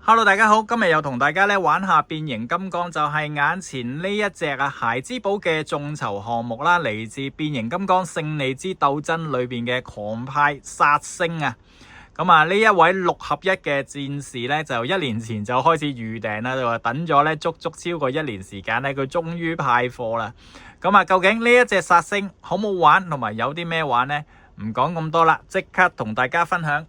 Hello，大家好，今日又同大家玩下變形金剛，就係眼前呢一隻孩之寶嘅眾籌項目啦，嚟自變形金剛勝利之鬥爭裏邊嘅狂派殺星啊！咁啊，呢一位6合1嘅戰士呢，就1年前就開始預訂啦，就話等咗呢足足超過1年時間呢，佢終於派貨啦。咁啊，究竟呢一隻殺星好冇玩，同埋有啲咩玩呢？唔講咁多啦，即刻同大家分享。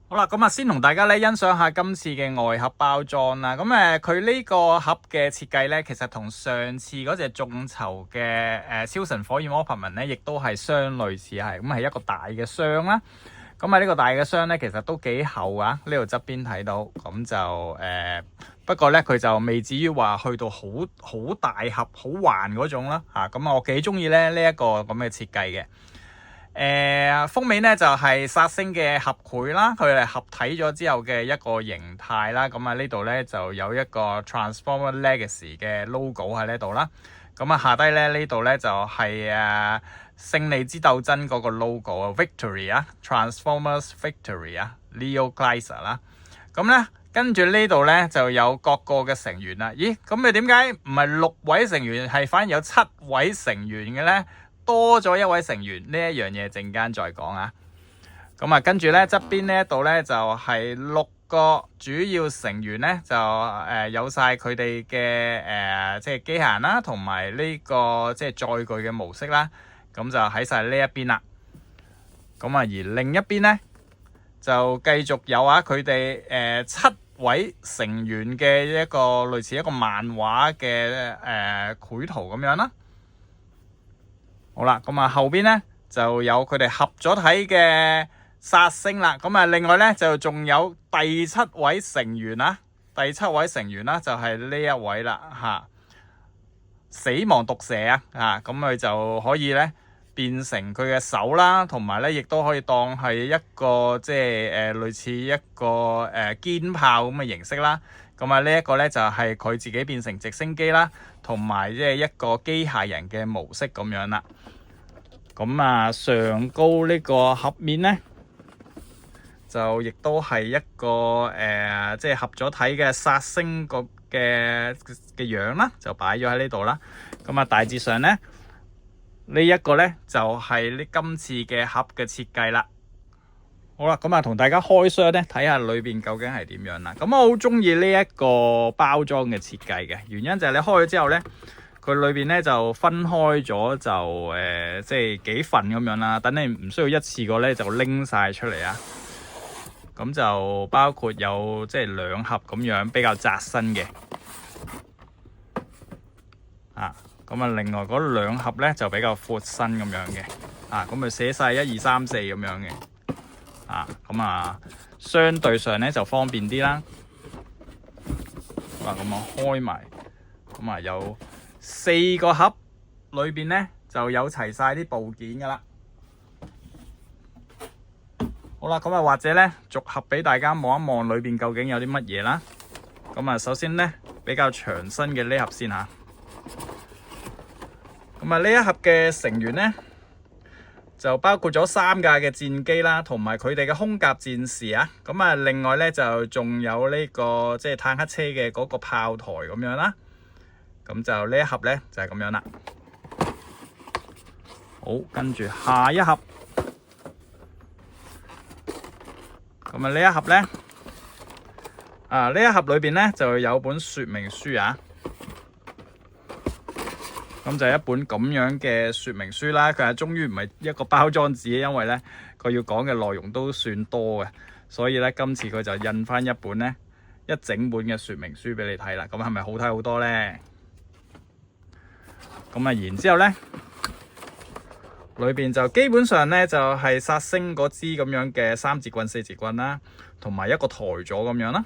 好啦，咁啊，先同大家咧欣賞下今次嘅外盒包裝啦。咁佢呢個盒嘅設計咧，其實同上次嗰隻眾籌嘅超神火焰魔法文咧，亦都係相類似係，咁係一個大嘅箱啦。咁呢個大嘅箱咧，其實都幾厚啊。呢度側邊睇到，咁就不過咧佢就未至於話去到好大盒、好橫嗰種啦。咁我幾中意咧呢一個咁嘅設計嘅。封面咧就係殺星嘅合繪啦，佢係合體咗之後嘅一個形態啦。咁啊呢度咧就有一個 Transformer Legacy 嘅 logo 喺呢度啦。咁啊下低咧呢度咧就係勝利之鬥爭嗰個 logo 啊 ，Victory 啊 ，Transformers Victory 啊 ，Leo Kaiser 啦。咁咧跟住呢度咧就有各個嘅成員啦。咦，咁你點解唔係6位成員，係反而有7位成員嘅咧？多咗一位成員呢一樣嘢，陣間再講啊。咁啊，跟住咧側邊呢一度咧就係6個主要成員咧，就有晒佢哋嘅即係機械人啦，同埋呢個即係載具嘅模式啦。咁就喺晒呢一邊啦。咁啊，而另一邊咧就繼續有佢哋7位成員嘅一個類似一個漫畫嘅繪圖咁樣啦。好啦，咁啊後邊咧就有佢哋合咗體嘅殺星啦。咁啊另外咧就仲有第7位成員啦，第7位成員啦就係呢一位啦死亡毒蛇咁佢就可以咧變成佢嘅手啦，同埋咧亦都可以當係一個即係類似一個肩炮咁嘅形式啦。咁啊呢一個咧就係佢自己變成直升機啦，同埋即係一個機械人嘅模式咁樣啦。咁啊上高呢個盒面咧，就亦都係一個即係合咗體嘅殺星個嘅樣啦，就擺咗喺呢度啦。咁啊大致上咧呢一個咧就係呢今次嘅盒嘅設計啦。好啦，咁啊同大家開箱咧，睇下裏邊究竟係點樣啦。咁我好中意呢一個包裝嘅設計嘅原因就係你開咗之後咧，佢裏邊咧就分開咗，就即係幾份咁樣啦。等你唔需要一次過咧就拎晒出嚟啊。咁就包括有即係2盒咁樣比較窄身嘅咁啊另外嗰2盒咧就比較闊身咁樣嘅咁咪寫晒1、2、3、4咁樣嘅咁啊相對上咧就方便啲啦。咁我開埋，咁啊有4個盒，裏邊咧就有齊晒啲部件噶啦。好啦，咁啊或者咧逐盒俾大家望一望裏邊究竟有啲乜嘢啦。咁啊首先咧比較長身嘅呢盒先吓。咁啊呢一盒嘅成員咧就包括咗3架嘅戰機啦，同埋佢哋嘅空甲戰士啊。咁啊另外咧就仲有呢個即係坦克車嘅嗰個炮台咁樣啦。咁就呢一盒咧就係咁樣啦。好，跟住下一盒。咁啊呢一盒咧呢一盒裏邊咧就有本說明書啊。咁就係一本咁樣嘅說明書啦。佢係終於唔係一個包裝紙，因為咧佢要講嘅內容都算多嘅，所以咧今次佢就印翻一本咧一整本嘅說明書俾你睇啦。咁係咪好睇好多咧？咁啊然之後咧裏邊就基本上咧就係殺星嗰支咁樣嘅3節棍、4節棍啦，同埋一個台座咁樣啦。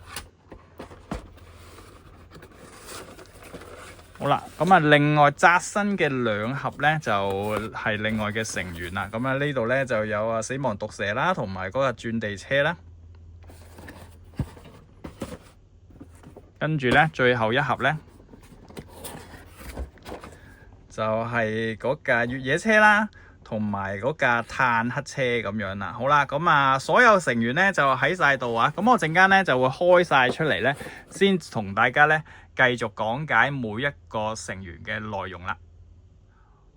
好啦，咁啊另外窄身嘅2盒咧就係另外嘅成員啦。咁啊呢度咧就有死亡毒蛇啦，同埋嗰個轉地車啦。跟住咧最後一盒咧就係嗰架越野車啦，同埋嗰架坦克車咁樣啦。好啦，咁啊所有成員咧就喺晒度啊，咁我陣間咧就會開晒出嚟咧，先同大家咧繼續講解每一個成員嘅內容啦。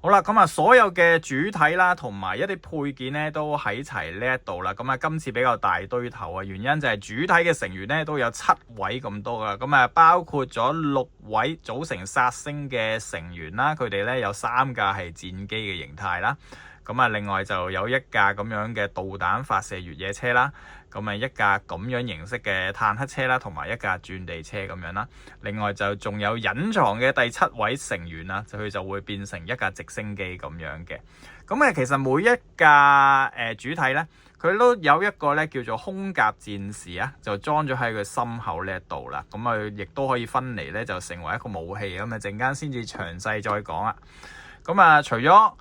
好啦，咁啊所有嘅主體啦，同埋一啲配件咧都喺齊呢一度啦。咁啊今次比較大堆頭啊，原因就係主體嘅成員咧都有7位咁多噶。咁啊包括咗6位組成殺星嘅成員啦，佢哋咧有3架係戰機嘅形態啦。咁啊另外就有1架咁樣嘅導彈發射越野車啦。咁啊1架咁樣形式嘅坦克車啦，同埋1架轉地車咁樣啦。另外就仲有隱藏嘅第7位成員啦，佢就會變成1架直升機咁樣嘅。咁啊其實每一架主體咧，佢都有一個咧叫做空甲戰士啊，就裝咗喺佢心口呢一度啦。咁啊亦都可以分離咧，就成為一個武器。咁啊陣間先至詳細再講啊。咁啊除咗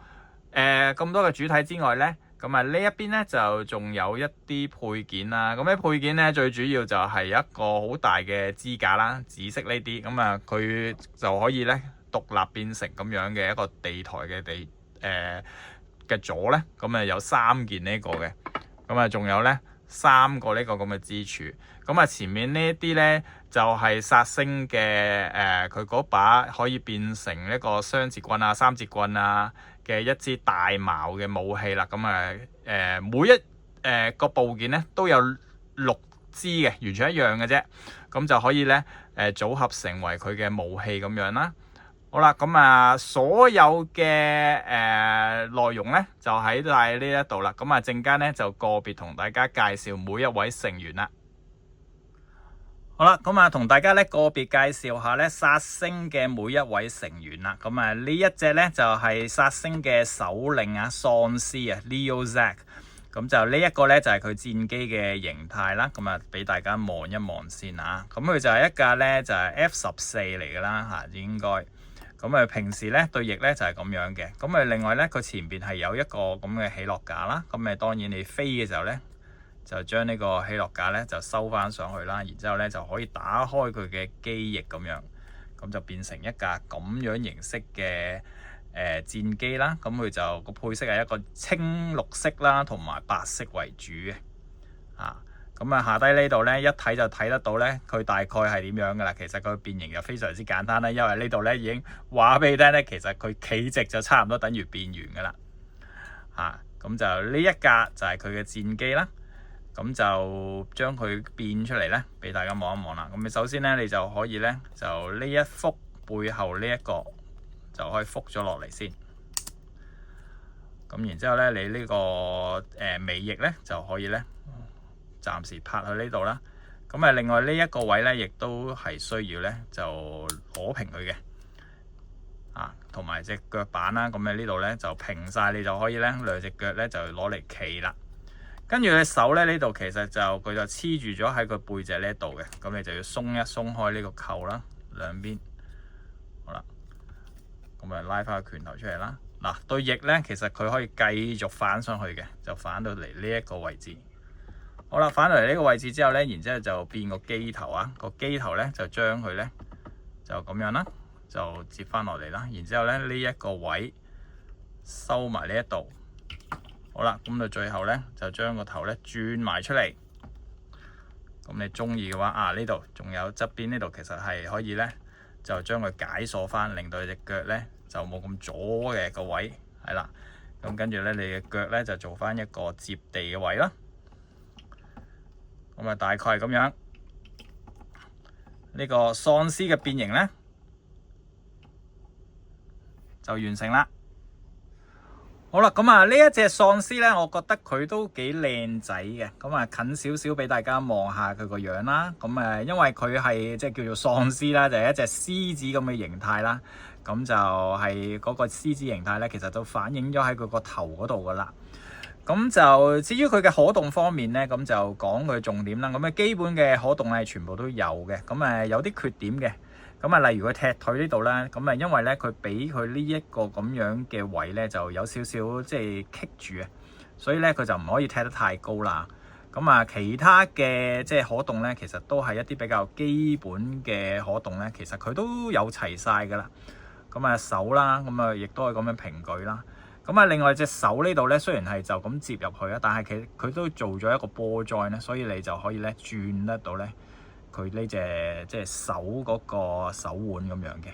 咁多嘅主體之外咧，咁啊呢一邊咧就仲有一啲配件啦。咁啲配件咧最主要就係一個好大嘅支架啦，紫色呢啲。咁啊佢就可以咧獨立變成咁樣嘅一個地台嘅嘅座咧。咁啊有3件呢個嘅。咁啊仲有咧3個呢個咁嘅支柱。咁啊前面呢啲咧就係殺星嘅佢嗰把可以變成一個雙節棍啊、3節棍啊嘅一支大矛嘅武器啦。咁啊每一個部件咧都有6支嘅，完全一樣嘅啫。咁就可以咧組合成為佢嘅武器咁樣啦。好啦，咁啊所有嘅內容咧就喺晒呢一度啦。咁啊陣間咧就個別同大家介紹每一位成員啦。好啦，咁啊同大家咧個別介紹下咧殺星嘅每一位成員啦。咁啊呢一隻咧就係殺星嘅首領啊，喪屍啊 Leo Zack。咁就呢一個咧就係佢戰機嘅形態啦。咁啊俾大家望一望先啊。咁佢就係一架咧就係 F14嚟噶啦嚇，應該。咁啊平時咧對翼咧就係咁樣嘅。咁啊另外咧佢前邊係有一個咁嘅起落架啦。咁當然你飛嘅時候咧，就將呢個起落架咧就收翻上去啦，然之後咧就可以打開佢嘅機翼咁樣，咁就變成一架咁樣形式嘅戰機啦。咁佢就個配色係一個青綠色啦，同埋白色為主嘅。咁啊下低呢度咧一睇就睇得到咧，佢大概係點樣噶啦。其實佢變形就非常之簡單啦，因為呢度咧已經話俾你聽咧，其實佢企直就差唔多等於變完噶啦。咁就呢一架就係佢嘅戰機啦。咁就將佢變出嚟咧，俾大家望一望啦。咁你首先咧，你就可以咧，就呢一幅背後呢一個就可以覆咗落嚟先。咁然之後咧，你呢個尾翼咧就可以咧，暫時拍去呢度啦。咁啊，另外呢一個位咧，亦都係需要咧，就攞平佢嘅。同埋隻腳板啦。咁喺呢度咧就平晒，你就可以咧2隻腳咧就攞嚟企啦。跟住你手咧呢度其實就佢就黐住咗喺佢背脊呢度嘅。咁你就要鬆一鬆開呢個扣啦，兩邊。好啦，咁啊拉翻個拳頭出嚟啦。嗱，對翼咧其實佢可以繼續反上去嘅，就反到嚟呢一個位置。好啦，反到嚟呢個位置之後咧，然之後就變個機頭啊。個機頭咧就將佢咧就咁樣啦，就接翻落嚟啦。然之後咧呢一個位收埋呢一度。好啦，咁到最後咧就將個頭咧轉埋出嚟。咁你中意嘅話，呢度仲有側邊呢度，其實係可以咧就將佢解鎖翻，令到你隻腳咧就冇咁左嘅個位，係啦。咁跟住咧，你嘅腳咧就做翻一個接地嘅位啦。咁啊，大概係咁樣。呢個喪屍嘅變形咧就完成啦。好啦，咁啊呢一隻喪屍咧，我覺得佢都幾靚仔嘅。咁啊近少少俾大家望下佢個樣啦。咁啊因為佢係即係叫做喪屍啦，就係一隻獅子咁嘅形態啦。咁就係嗰個獅子形態咧，其實都反映咗喺佢個頭嗰度噶啦。咁就至於佢嘅可動方面咧，咁就講佢重點啦。咁啊基本嘅可動係全部都有嘅。咁有啲缺點嘅。咁例如佢踢腿呢度咧，咁因為咧佢俾佢呢一個咁樣嘅位咧，就有少少即係棘住啊，所以咧佢就唔可以踢得太高啦。咁其他嘅即係可動咧，其實都係一啲比較基本嘅可動咧，其實佢都有齊晒噶啦。咁手啦，咁亦都係咁樣平舉啦。咁啊，另外隻手呢度咧，雖然係就咁接入去啊，但係其實佢都做咗一個波 join 咧，所以你就可以咧轉得到咧佢呢隻即係手嗰個手腕咁樣嘅。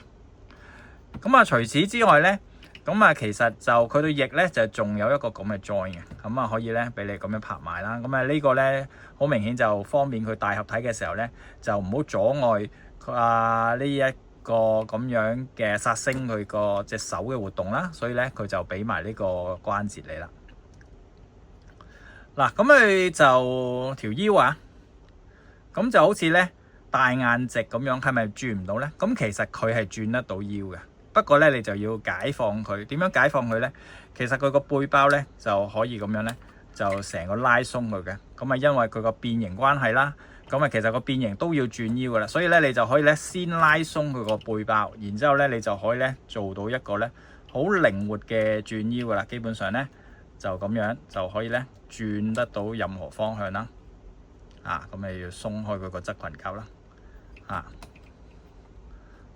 咁啊，除此之外咧，咁啊其實就佢對翼咧就仲有一個咁嘅 join 嘅，咁啊可以咧俾你咁樣拍埋啦。咁啊呢個咧好明顯就方便佢大合體嘅時候咧，就唔好阻礙呢一個咁樣嘅殺星佢個隻手嘅活動啦，所以咧佢就俾埋呢個關節你啦。嗱，咁佢就條腰啊，咁就好似咧大雁直咁樣，係咪轉唔到咧？咁其實佢係轉得到腰嘅，不過咧你就要解放佢。點樣解放佢咧？其實佢個背包咧就可以咁樣咧，就成個拉鬆佢嘅。咁啊，因為佢個變形關係啦。咁啊，其實個變形都要轉腰噶啦，所以咧你就可以咧先拉鬆佢個背包，然之後咧你就可以咧做到一個咧好靈活嘅轉腰噶啦。基本上咧就咁樣就可以咧轉得到任何方向啦。咁你要鬆開佢個側裙扣啦。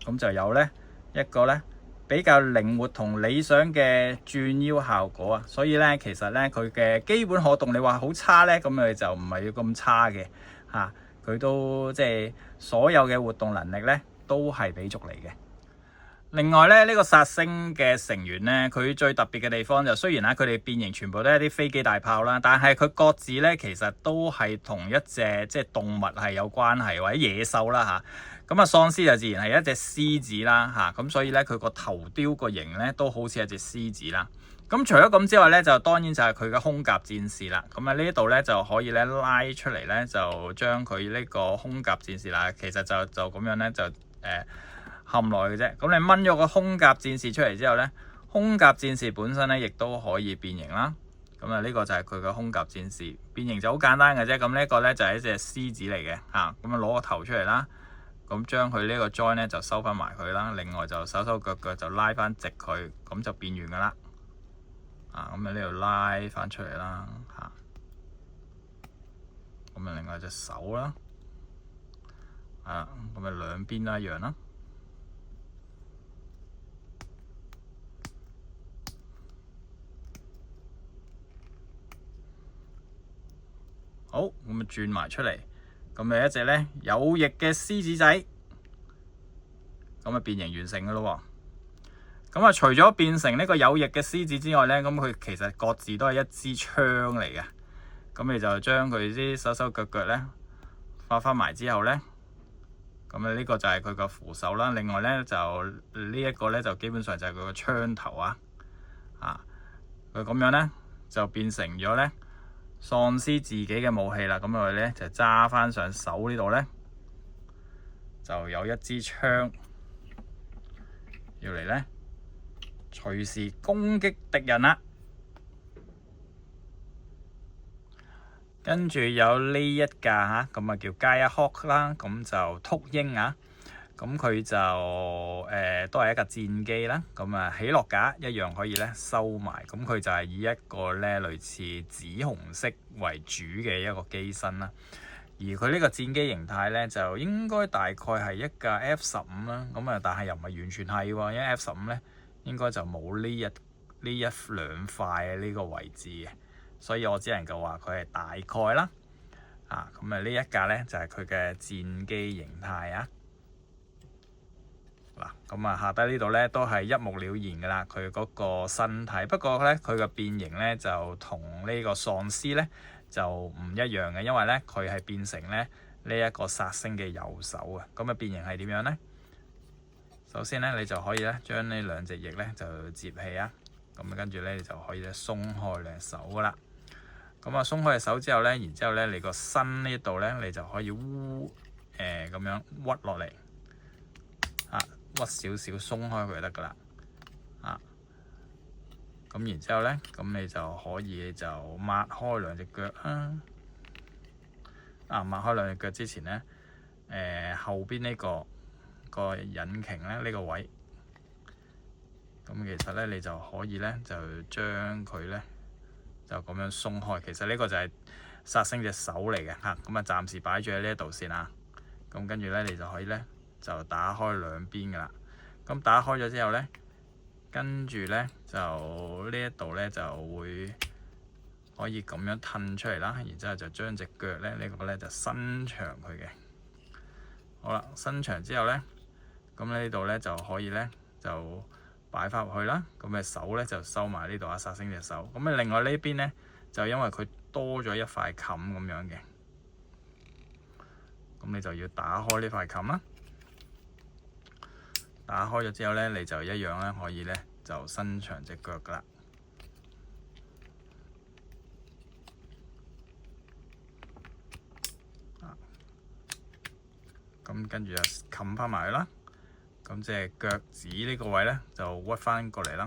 咁就有咧一個咧比較靈活同理想嘅轉腰效果啊。所以咧其實咧佢嘅基本可動，你話好差咧，咁佢就唔係要咁差嘅。佢都即係所有嘅活動能力咧，都係俾足嚟嘅。另外咧，呢個殺星嘅成員咧，佢最特別嘅地方就雖然佢哋變形全部都係啲飛機大炮啦，但係佢各自咧其實都係同一隻即係動物係有關係，或者野獸啦嚇。咁喪屍就自然係一隻獅子啦嚇，咁所以咧佢個頭雕個形咧都好似一隻獅子啦。咁除咗咁之外咧，就當然就係佢嘅空甲戰士啦。咁呢度咧就可以咧拉出嚟咧，就將佢呢個空甲戰士啦，其實就咁樣咧就冚落去嘅啫。咁你掹咗個空甲戰士出嚟之後咧，空甲戰士本身咧亦都可以變形啦。咁呢個就係佢嘅空甲戰士變形就好簡單嘅啫。咁呢個咧就係一隻獅子嚟嘅嚇。咁攞個頭出嚟啦，咁將佢呢個 join 咧就收翻埋佢啦。另外就手腳就拉翻直佢，咁就變完噶啦。咁喺呢度拉翻出嚟啦，咁另外隻手啦，咁兩邊都一樣啦。好，咁轉埋出嚟，咁一隻咧有翼嘅獅子仔，咁變形完成噶咯。咁除咗變成呢個有翼嘅獅子之外咧，咁佢其實各自都係一支槍嚟嘅。咁你就將佢啲手腳咧畫翻埋之後咧，咁呢個就係佢個扶手啦。另外咧就呢一個咧就基本上就係佢個槍頭啊。佢咁樣咧就變成咗咧喪屍自己嘅武器啦。咁佢咧就揸翻上手呢度咧，就有一支槍要嚟咧隨時攻擊敵人啦。跟住有呢一架咁叫 Gaia Hawk 啦，咁就禿鷹啊。咁佢就都係一架戰機啦。咁起落架一樣可以咧收埋。咁佢就係以一個咧類似紫紅色為主嘅一個機身啦。而佢呢個戰機形態咧就應該大概係一架 F-15啦。咁但係又唔係完全係喎，因為 F-15咧應該就冇呢一兩塊呢個位置嘅，所以我只能夠話佢係大概啦。呢一架咧就係佢嘅戰機形態啊。咁下低呢度咧都係一目了然噶啦，佢嗰個身體。不過咧佢嘅變形咧就同呢個喪屍咧就唔一樣嘅，因為咧佢係變成咧呢一個殺星嘅右手啊。咁變形係點樣咧？首先咧你就可以咧將呢兩隻翼咧就接起啊。咁跟住咧你就可以咧鬆開兩隻手噶啦。咁鬆開隻手之後咧，然之後咧你個身呢度咧你就可以咁樣屈落嚟。屈少少鬆開佢就得噶啦。咁然之後咧，咁你就可以就擘開兩隻腳啦。擘開兩隻腳之前咧，後邊呢個引擎咧呢個位，咁其實咧你就可以咧就將佢咧就咁樣鬆開。其實呢個就係殺星隻手嚟嘅嚇。咁暫時擺住喺呢一度先啊。咁跟住咧你就可以咧就打開兩邊噶啦。咁打開咗之後咧，跟住咧就呢一度咧就會可以咁樣褪出嚟啦，然之後就將隻腳咧呢個咧就伸長佢嘅。好啦，伸長之後咧，咁呢度咧就可以咧就擺翻入去啦。咁嘅手咧就收埋呢度啊，煞星隻手。咁啊，另外呢邊咧就因為佢多咗一塊冚咁樣嘅，咁你就要打開呢塊冚啦。打開咗之後咧，你就一樣咧可以咧就伸長隻腳噶啦。咁跟住就冚翻埋佢啦。咁即係腳趾呢個位咧就屈翻過嚟啦。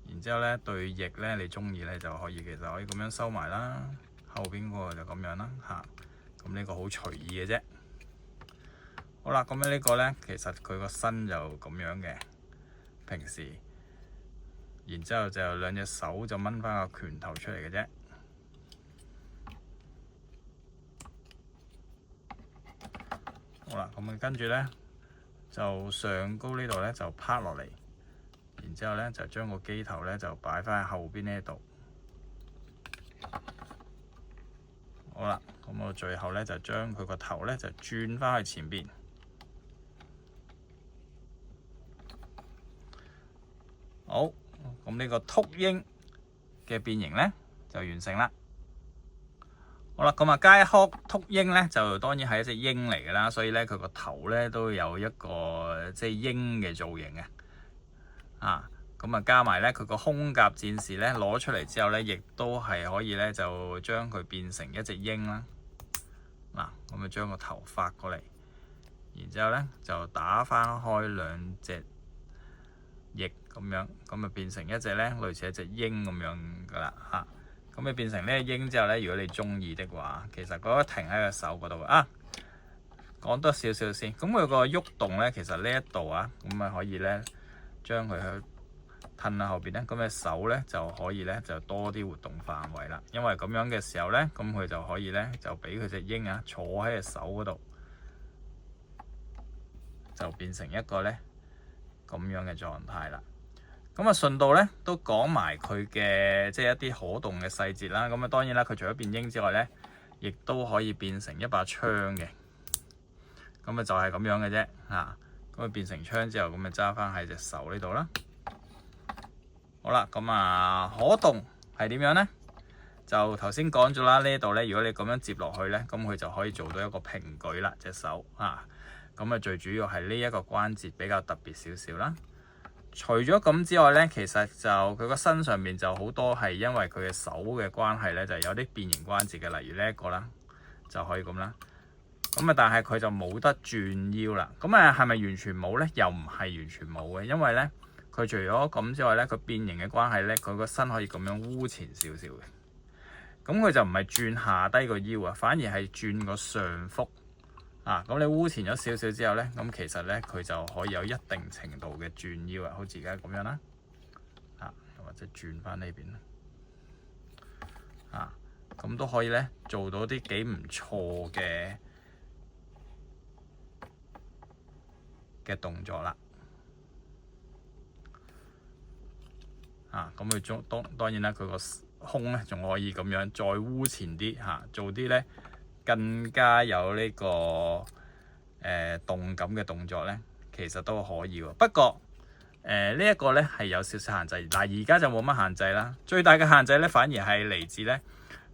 然之後咧對翼咧你中意咧就可以，其實可以咁樣收埋啦。後邊嗰個就咁樣啦嚇。咁呢個好隨意嘅啫。好啦，咁呢個咧其實佢個身就咁樣嘅，平時。然之後就兩隻手就掹翻個拳頭出嚟嘅啫。好啦，咁跟住咧就上高呢度咧就趴落嚟，然之後咧就將個機頭咧就擺翻喺後邊呢度。好啦，咁我最後咧就將佢個頭咧就轉翻去前邊。好，咁呢個禿鷹嘅變形咧就完成啦。好啦，咁啊，街殼禿鷹咧就當然係一隻鷹嚟㗎啦，所以咧佢個頭咧都有一個即係鷹嘅造型嘅。咁啊加埋咧佢個胸甲戰士咧攞出嚟之後咧，亦都係可以咧就將佢變成一隻鷹啦。嗱，咁啊將個頭發過嚟，然之後咧就打翻開兩隻翼咁樣，咁啊變成一隻咧類似一隻鷹咁樣㗎啦嚇。咁你變成呢個鷹之後咧，如果你中意的話，其實嗰個停喺個手嗰度啊。講多少少先，咁佢個喐動咧，其實呢一度啊，咁啊可以咧將佢去褪喺後邊咧，咁嘅手咧就可以咧就多啲活動範圍啦。因為咁樣嘅時候咧，咁佢就可以咧就俾佢隻鷹啊坐喺隻手嗰度，就變成一個咧咁樣嘅狀態啦。咁啊順道咧都講埋佢嘅即係一啲可動嘅細節啦。咁啊當然啦，佢除咗變鷹之外咧，亦都可以變成一把槍嘅。咁啊就係咁樣嘅啫嚇。咁啊變成槍之後，咁啊揸翻喺隻手呢度啦。好啦，咁啊可動係點樣咧？就頭先講咗啦，呢度咧如果你咁樣接落去咧，咁佢就可以做到一個平舉啦，隻手啊。咁啊最主要係呢一個關節比較特別少少啦。除咗咁之外咧，其實就佢個身上面就好多係因為佢嘅手嘅關係咧，就有啲變形關節嘅，例如呢一個啦，就可以咁啦。咁啊，但係佢就冇得轉腰啦。咁啊，係咪完全冇咧？又唔係完全冇嘅，因為咧佢除咗咁之外咧，佢變形嘅關係咧，佢個身可以咁樣烏前少少嘅。咁佢就唔係轉下低個腰啊，反而係轉個上腹。咁你烏前咗少少之後咧，咁其實咧佢就可以有一定程度嘅轉腰啊，好似而家咁樣啦，或者轉翻呢邊啦，咁都可以咧做到啲幾唔錯嘅動作啦。咁佢當然啦，佢個胸咧仲可以咁樣再烏前啲做啲咧更加有呢個動感嘅動作咧，其實都可以喎。不過呢一個咧係有少少限制。而家就冇乜限制啦。最大嘅限制咧反而係嚟自咧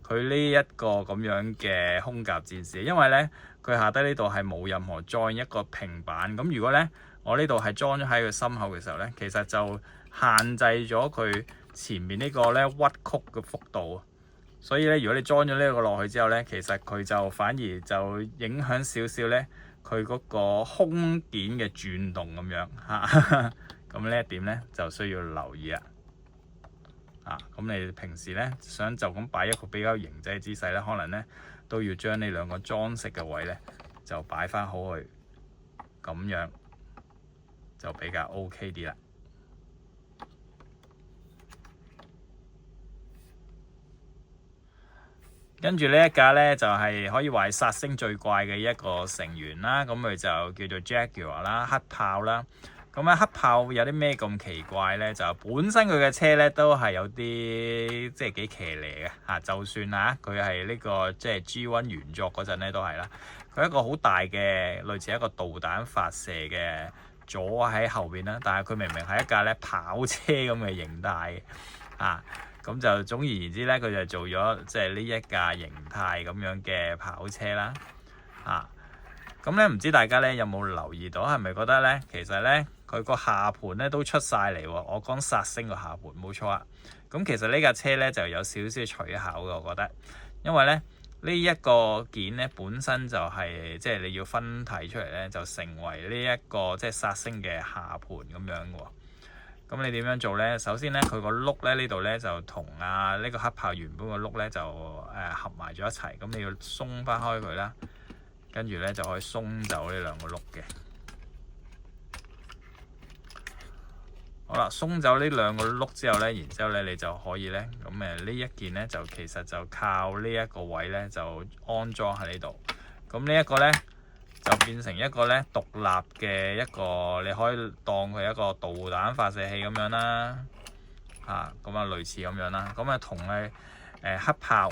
佢呢一個咁樣嘅胸甲戰士，因為咧佢下低呢度係冇任何裝一個平板。咁如果咧我呢度係裝咗喺佢心口嘅時候咧，其實就限制咗佢前面呢個咧屈曲嘅幅度。所以咧，如果你裝咗呢個落去之後咧，其實佢就反而就影響少少咧佢嗰個胸件嘅轉動咁樣嚇。咁呢一點咧就需要留意啦。咁你平時咧想就咁擺一個比較型仔嘅姿勢咧，可能咧都要將呢兩個裝飾嘅位咧就擺翻好去，咁樣就比較 OK 啲啦。跟住呢一架咧就係可以話係殺星最怪嘅一個成員啦。咁佢就叫做 Jaguar 啦，黑豹啦。咁咁黑豹有啲咩咁奇怪咧？就本身佢嘅車咧都係有啲即係幾騎呢嘅嚇。就算佢係呢個即係 G1 原作嗰陣咧都係啦。佢一個好大嘅類似一個導彈發射嘅咗喺後邊啦，但係佢明明係一架咧跑車咁嘅形態嘅。咁就總而言之咧，佢就做咗即係呢一架形態咁樣嘅跑車啦。咁咧唔知大家咧有冇留意到，係咪覺得咧其實咧佢個下盤咧都出晒嚟喎？我講煞星個下盤冇錯啊。咁其實呢架車咧就有少少取巧嘅，我覺得，因為咧呢一個件咧本身就係即係你要分體出嚟咧，就成為呢一個即係煞星嘅下盤咁樣嘅喎。咁你點樣做咧？首先咧佢個轆咧呢度咧就同呢個黑豹原本個轆咧就合埋咗一齊，咁你要鬆翻開佢啦。跟住咧就可以鬆走呢兩個轆嘅。好啦，鬆走呢兩個轆之後咧，然之後咧你就可以咧，咁呢一件咧就其實就靠呢一個位咧就安裝喺呢度。咁呢一個咧就變成一個咧獨立嘅一個，你可以當佢一個導彈發射器咁樣啦。咁類似咁樣啦。咁同黑豹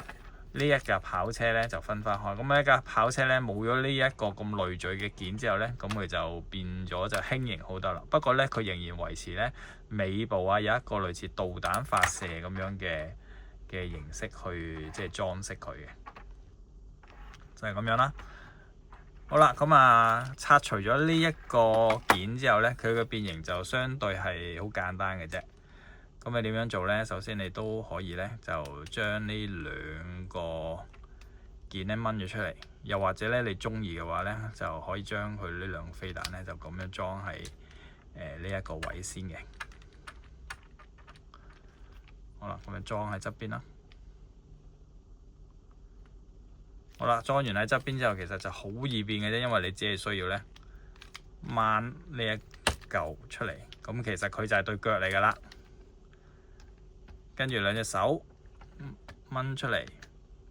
呢一架跑車咧就分開。咁呢一架跑車咧冇咗呢一個咁累贅嘅件之後咧，咁佢就變咗就輕盈好多啦。不過咧佢仍然維持咧尾部有一個類似導彈發射咁樣嘅形式去即係裝飾佢嘅，就係咁樣啦。好啦，咁拆除咗呢一個件之後咧，佢嘅變形就相對係好簡單嘅啫。咁你點樣做呢？首先你都可以呢，就將呢兩個件咧掹咗出嚟，又或者咧你中意嘅話呢，就可以將佢呢兩個飛彈呢，就咁樣裝喺呢一個位先嘅。好啦，咁樣裝喺側邊啦。好啦，裝完喺側邊之後，其實就好易變嘅啫，因為你只係需要呢掹呢一嚿出嚟，咁其實佢就係對腳嚟噶啦。跟住兩隻手掹出嚟，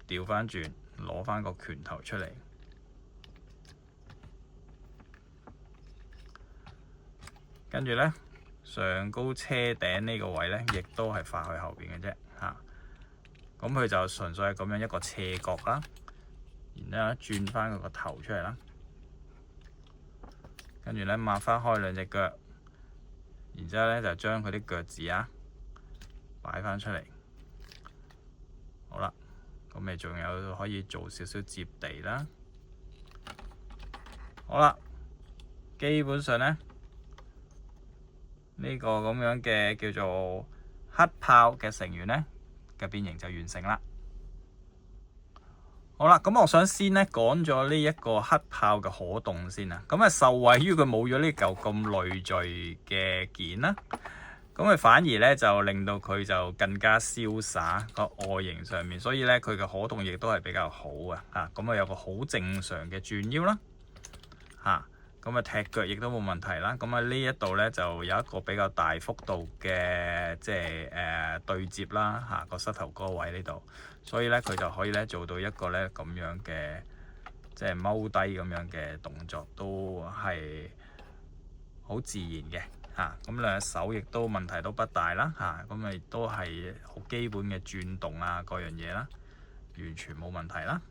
調翻轉，攞翻個拳頭出嚟。跟住呢，上高車頂呢個位呢，亦都係發去後邊嘅啫。咁佢就純粹係咁樣一個斜角啦。然之後轉翻佢個頭出嚟啦。跟住呢，抹翻開兩隻腳，然之後呢，就將佢啲腳趾擺翻出嚟。好啦，咁你仲有可以做少少接地啦。好啦，基本上呢，呢個咁樣嘅叫做黑豹嘅成員呢嘅變形就完成啦。好啦，咁我想先呢講咗呢一個黑豹嘅可動先啊。咁受惠於佢冇咗呢嚿咁累贅嘅件啦。咁佢反而咧就令到佢就更加瀟灑個外形上面，所以咧佢嘅可動亦都係比較好啊！咁有個好正常嘅轉腰啦，咁踢腳亦都冇問題啦。咁呢一度咧就有一個比較大幅度嘅即係對接啦，個膝頭哥位呢度，所以咧佢就可以咧做到一個咧咁樣嘅即係踎低咁樣嘅動作，都係好自然嘅。咁兩隻手亦都問題都不大啦，咁亦都係好基本嘅轉動各樣嘢啦，完全冇問題啦。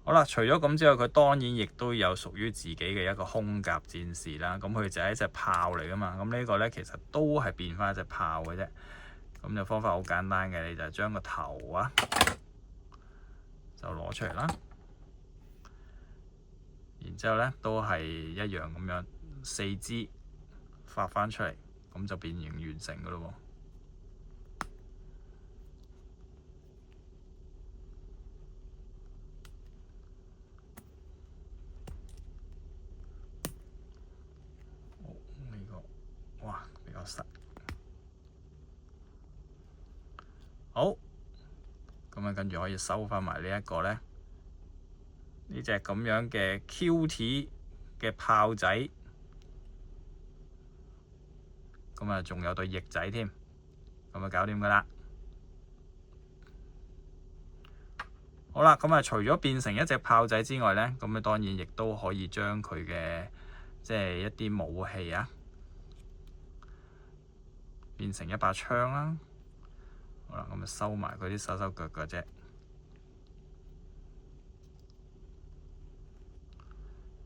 好啦，除咗咁之外，佢當然亦都有屬於自己嘅一個空甲戰士啦。咁佢就係一隻豹嚟噶嘛，咁呢個呢，其實都係變翻一隻豹嘅啫。咁就方法好簡單嘅，你就將個頭就攞出嚟啦。然之後咧，都係一樣咁樣，四肢發翻出嚟，咁就變形完成噶咯喎。呢個哇比較實。好，咁跟住可以收翻埋呢一個咧。呢隻咁樣嘅 Q.T. 嘅豹仔，咁仲有對翼仔添，咁搞掂噶啦。好好啦，咁啊除咗變成一隻炮仔之外咧，咁啊當然亦都可以將佢嘅即係一啲武器啊變成一把槍啦。好啦，咁啊收埋佢啲手手腳腳啫。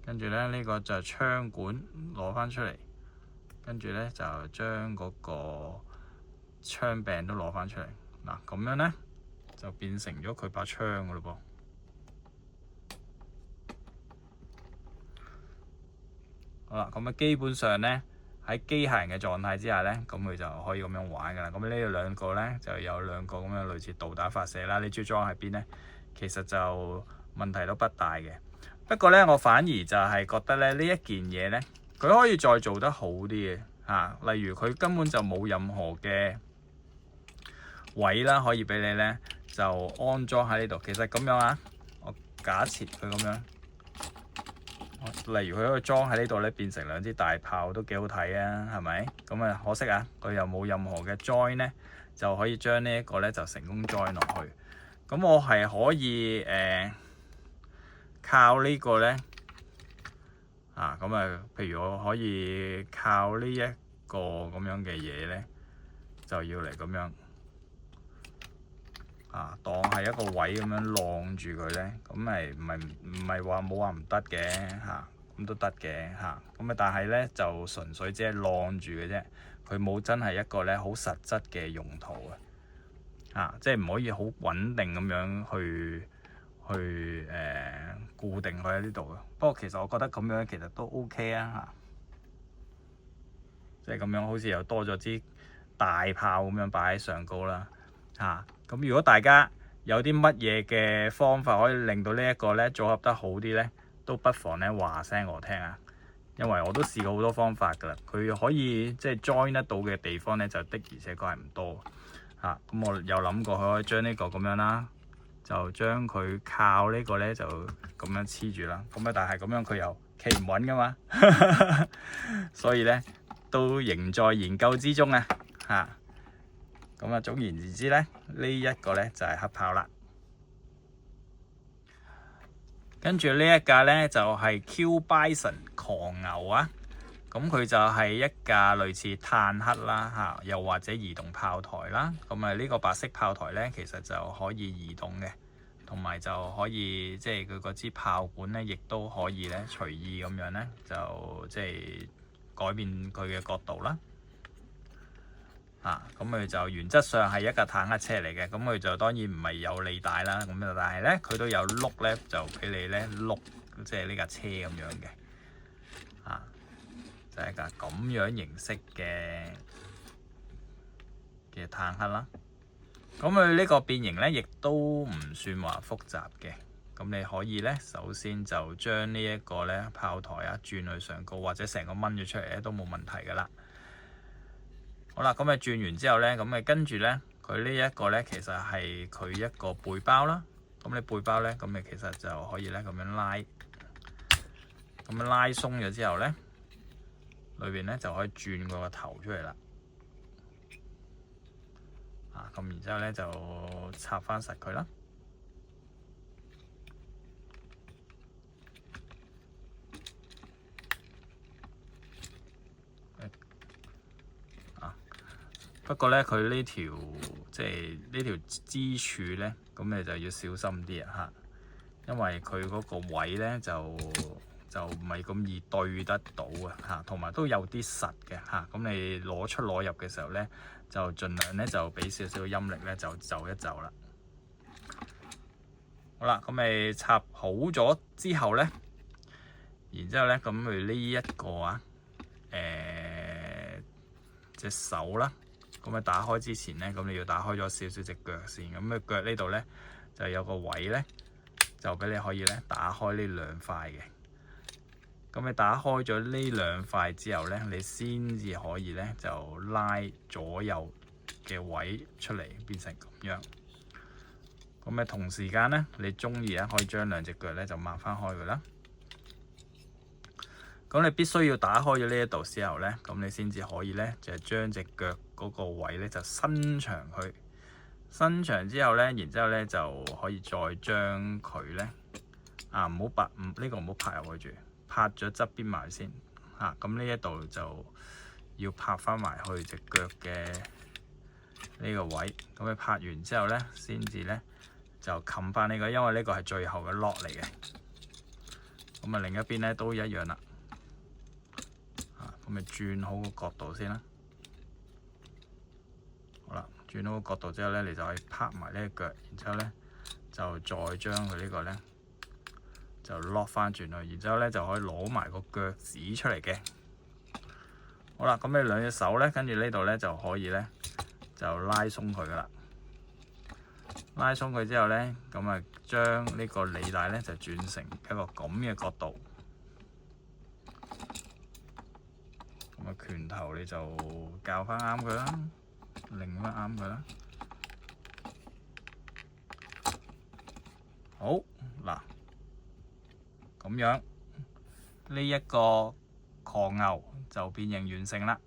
跟住咧，呢個就係槍管攞翻出嚟，跟住咧就將嗰個槍柄都攞翻出嚟。嗱，咁樣咧就變成咗佢把槍噶咯噃。好啦，咁啊基本上咧喺機械人嘅狀態之下咧，咁佢就可以咁樣玩噶啦。咁呢兩個咧就有兩個咁樣類似導彈發射啦。你知裝喺邊咧，其實就問題都不大嘅。不過咧，我反而就係覺得咧呢一件嘢咧，佢可以再做得好啲嘅嚇。例如佢根本就冇任何嘅位啦，可以俾你咧就安裝喺呢度。其實咁樣啊，我假設佢咁樣，例如佢可以裝喺呢度咧，變成兩支大炮都幾好睇啊，係咪？咁啊，可惜啊，佢又冇任何嘅 join 咧，就可以將呢一個咧就成功 join 落去。咁我係可以靠呢個咧咁啊，譬如我可以靠呢一個咁樣嘅嘢咧，就要嚟咁樣當係一個位咁樣晾住佢咧，咁咪唔係話冇話唔得嘅咁都得嘅咁啊，但係咧就純粹只係晾住嘅啫，佢冇真係一個咧好實質嘅用途即係唔可以好穩定咁樣去固定佢喺呢度嘅。不過其實我覺得咁樣其實都 OK 即係咁樣好似又多咗支大炮咁樣擺喺上高啦咁如果大家有啲乜嘢嘅方法可以令到呢一個咧組合得好啲咧，都不妨咧話聲我聽因為我都試過好多方法㗎啦。佢可以即係 join 得到嘅地方咧，就的而且確係唔多咁我有諗過佢可以將呢個咁樣啦，就將佢靠呢個咧就咁樣黐住啦。咁但係咁樣佢又企唔穩㗎嘛所以咧都仍在研究之中咁啊，總言之咧，呢一個咧就係黑豹啦。跟住呢一架咧就係 Q Bison 狂牛咁佢就係一架類似坦克啦又或者移動炮台啦。咁啊，呢個白色炮台咧其實就可以移動嘅，同埋就可以即係佢嗰支炮管咧，亦都可以咧隨意咁樣咧就即係改變佢嘅角度啦。咁佢就原則上係一架坦克車嚟嘅，咁佢就當然唔係有履帶啦，咁但係咧佢都有轆咧，就俾你咧轆，即係呢架車咁樣嘅，就係一架咁樣形式嘅坦克啦。咁佢呢個變形咧，亦都唔算話複雜嘅。咁你可以咧，首先就將呢一個咧炮台轉去上高，或者成個掹咗出嚟咧都冇問題噶啦。好啦，咁轉完之後咧，咁跟住咧，佢呢一個咧其實係佢一個背包啦。咁你背包咧，咁你其實就可以咧咁樣拉，咁樣拉鬆咗之後咧，裏邊咧就可以轉個頭出嚟啦。咁然之後咧就插翻實佢啦。不過咧，佢呢條即係呢條支柱咧，咁你就要小心啲因為佢嗰個位咧就唔係咁易對得到同埋都有啲實嘅咁你攞出攞入嘅時候咧，就盡量咧就俾少少陰力咧，就就一就啦。好啦，咁你插好咗之後咧，然之後咧，咁佢呢一個隻手啦。咁打開之前咧，咁你要打開咗少少隻腳先。咁嘅腳呢度咧就有個位咧，就俾你可以咧打開呢兩塊嘅。咁你打開咗呢兩塊之後咧，你先至可以咧就拉左右嘅位出嚟，變成咁樣。咁同時間咧，你中意可以將兩隻腳咧就擘翻開佢啦。咁你必須要打開咗呢一度之後咧，咁你先至可以咧就將隻腳嗰個位咧就伸長佢，伸長之後咧，然之後咧就可以再將佢咧唔好拍，呢個唔好拍入去住，拍咗側邊埋先嚇。咁呢一度就要拍翻埋去隻腳嘅呢個位。咁你拍完之後咧，先至咧就冚翻呢個，因為呢個係最後嘅 lock 嚟嘅。咁啊，另一邊咧都一樣啦。咁咪轉好個角度先啦。好啦，轉好個角度之後咧，你就可以拍埋呢個腳，然之後咧就再將佢呢個咧就 lock 翻轉去，然之後咧就可以攞埋個腳趾出嚟嘅。好啦，咁你兩隻手咧，跟住呢度咧就可以咧就拉鬆佢噶啦。拉鬆佢之後咧，咁啊將呢個履帶咧就轉成一個咁嘅角度。咁啊拳頭你就校翻啱佢啦，擰翻啱佢啦。好嗱，咁樣呢一個狂牛就變形完成啦。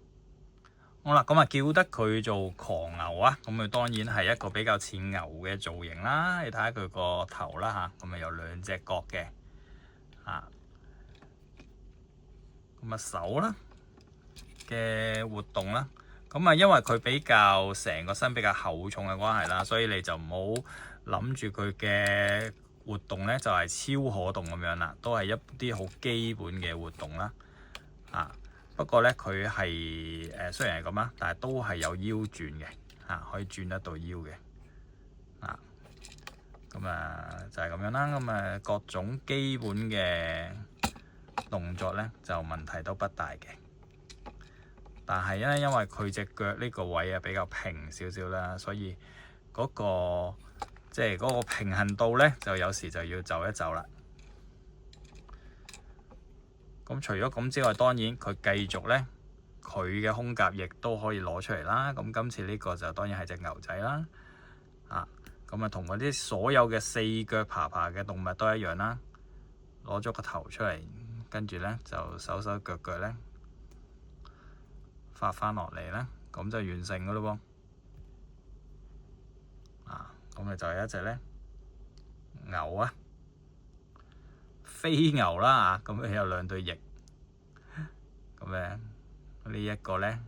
好啦，咁啊叫得佢做狂牛啊，咁佢當然係一個比較似牛嘅造型啦。你睇下佢個頭啦嚇，咁啊有兩隻角嘅嚇，咁啊手啦嘅活動啦，咁啊因為佢比較成個身比較厚重嘅關係啦，所以你就唔好諗住佢嘅活動咧就係超可動咁樣啦，都係一啲好基本嘅活動啦。不過咧佢係雖然係咁啦，但係都係有腰轉嘅可以轉得到腰嘅咁就係咁樣啦。咁各種基本嘅動作咧就問題都不大嘅。但係咧，因為佢隻腳呢個位比較平少少啦，所以嗰個即係嗰個平衡度咧，就有時就要就一就啦。咁除咗咁之外，當然佢繼續咧，佢嘅胸甲亦都可以攞出嚟啦。咁今次呢個就當然係隻牛仔啦。咁啊同嗰啲所有嘅四腳爬嘅動物都一樣啦。攞咗個頭出嚟，跟住咧就手腳咧發翻落嚟咧，咁就完成噶咯喎。咁咪就係一隻咧牛啊，飛牛啦咁佢有兩對翼。咁咧呢一個咧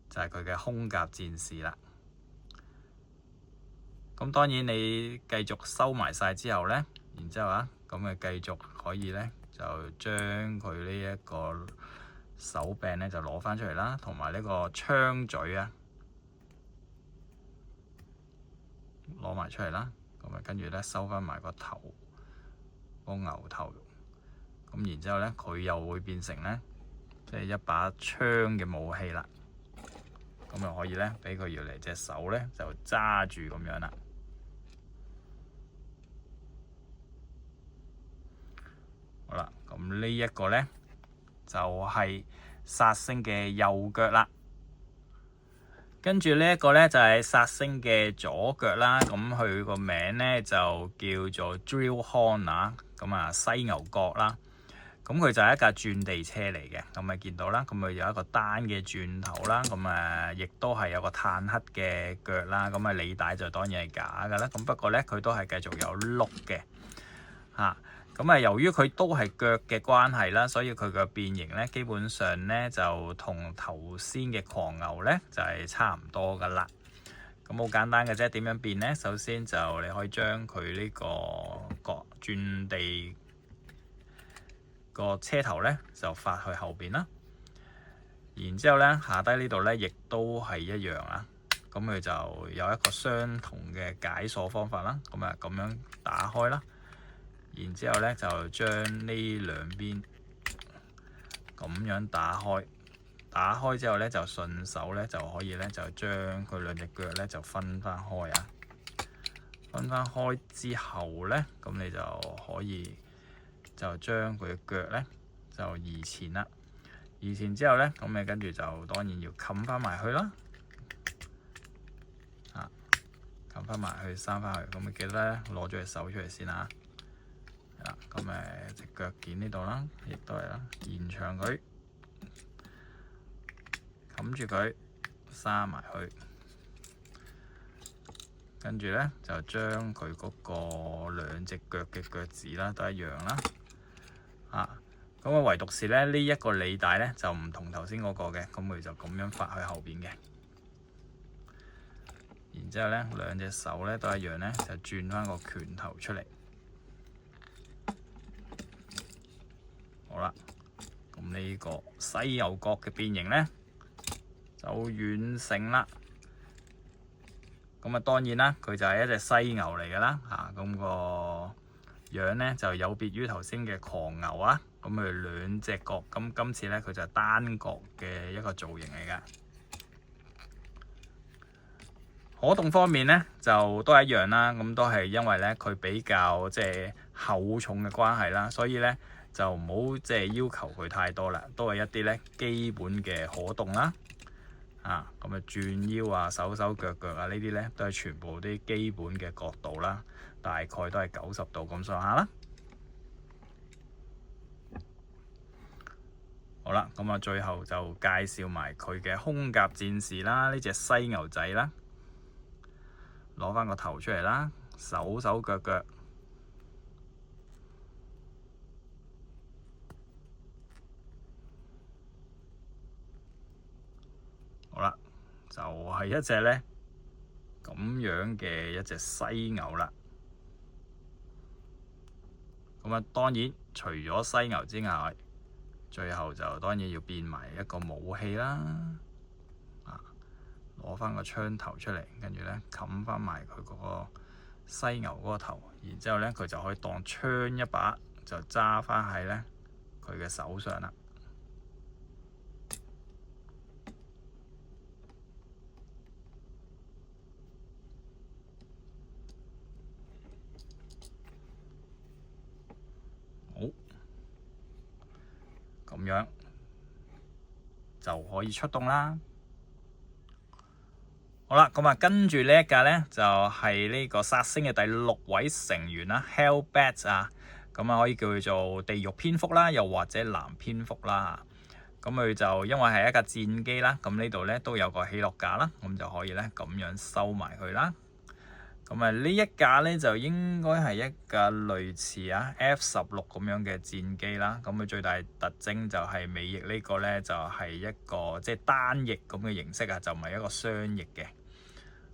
就係佢嘅胸甲戰士啦。咁當然你繼續收埋晒之後咧，然之後咁咪繼續可以咧就將佢呢一個手柄咧就攞翻出嚟啦，同埋呢個槍嘴攞埋出嚟啦。咁啊跟住咧收翻埋個頭，個牛頭。咁然之後咧佢又會變成咧即係一把槍嘅武器啦。咁就可以咧俾佢要嚟隻手咧就揸住咁樣啦。好啦，咁呢一個咧就係殺星嘅右腳啦。跟住呢一個咧就係殺星嘅左腳啦。咁佢個名咧就叫做 Drill Horn 咁犀牛角啦。咁佢就係一架轉地車嚟嘅。咁見到啦，咁佢有一個單嘅轉頭啦。咁亦都係有個坦克嘅腳啦。咁履帶就當然係假㗎啦。咁不過咧佢都係繼續有碌嘅咁由於佢都係腳嘅關係啦，所以佢嘅變形咧，基本上咧就同頭先嘅狂牛咧就係差唔多噶啦。咁好簡單嘅啫，點樣變咧？首先就你可以將佢呢個轉地個車頭咧就發去後邊啦。然之後咧下低呢度咧亦都係一樣咁佢就有一個相同嘅解鎖方法啦。咁咁樣打開啦。然之後咧就將呢兩邊咁樣打開，打開之後咧就順手咧就可以咧就將佢兩隻腳咧就分翻開分翻開之後咧，咁你就可以就將佢嘅腳咧就移前啦。移前之後咧，咁你跟住就當然要冚翻埋去啦。冚翻埋去，閂翻去。咁你記得咧攞咗隻手出嚟先咁隻腳件呢度啦，亦都係啦，延長佢，冚住佢，閂埋去。跟住咧就將佢嗰個兩隻腳嘅腳趾啦都一樣啦。咁啊唯獨是咧呢一個履帶咧就唔同頭先嗰個嘅，咁佢就咁樣發去後邊嘅。然之後咧兩隻手咧都一樣咧，就轉翻個拳頭出嚟。好啦，咁呢個犀牛角嘅變形咧就完成啦。咁啊當然啦，佢就係一隻犀牛嚟㗎啦。咁個樣咧就有別於頭先嘅狂牛啊。咁佢兩隻角，咁今次咧佢就係單角嘅一個造型嚟㗎。可動方面咧就都係一樣啦。咁都係因為咧佢比較即係厚重嘅關係啦，所以咧就唔好即係要求佢太多啦，都係一啲咧基本嘅可動啦。咁啊轉腰啊、手腳啊呢啲咧都係全部啲基本嘅角度啦，大概都係90度咁上下啦。好啦，咁啊最後就介紹埋佢嘅胸甲戰士啦，呢隻犀牛仔啦，攞翻個頭出嚟啦，手腳。好啦，就係一隻咧咁樣嘅一隻犀牛啦。咁啊，當然除咗犀牛之外，最後就當然要變埋一個武器啦。攞翻個槍頭出嚟，跟住咧冚翻埋佢嗰個犀牛嗰個頭，然之後咧佢就可以當槍一把，就揸翻喺咧佢嘅手上啦。好，咁樣就可以出動啦。好啦，咁啊，跟住呢一架咧就係呢個殺星嘅第6位成員啦 ，Hellbat 啊，咁啊可以叫佢做地獄蝙蝠啦，又或者藍蝙蝠啦。咁佢就因為係一架戰機啦，咁呢度咧都有個起落架啦，咁就可以咧咁樣收埋佢啦。咁啊呢一架咧就應該係一架類似F-16咁樣嘅戰機啦。咁佢最大特徵就係尾翼呢個咧就係一個即係單翼咁嘅形式啊，就唔係一個雙翼嘅。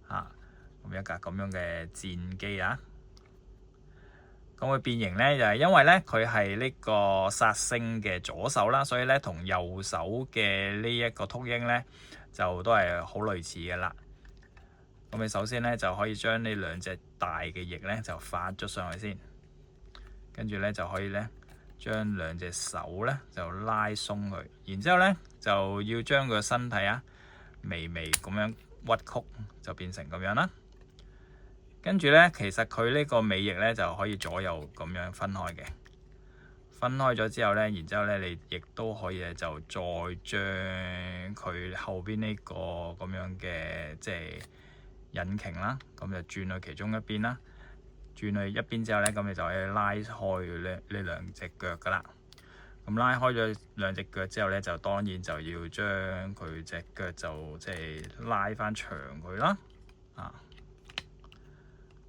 咁一架咁樣嘅戰機啊。咁佢變形咧就係因為咧佢係呢個殺星嘅左手啦，所以咧同右手嘅呢一個禿鷹咧就都係好類似嘅啦。咁你首先咧就可以將呢兩隻大嘅翼咧就發咗上去先，跟住咧就可以咧將兩隻手咧就拉鬆佢，然之後咧就要將佢個身體微微咁樣屈曲，就變成咁樣啦。跟住咧其實佢呢個尾翼咧就可以左右咁樣分開嘅，分開咗之後咧，然之後咧你亦都可以就再將佢後邊呢個咁樣嘅即係引擎啦，咁就轉去其中一邊啦。轉去一邊之後咧，咁你就可以拉開呢兩隻腳噶啦。咁拉開咗兩隻腳之後咧，就當然就要將佢隻腳就即係拉翻長佢啦。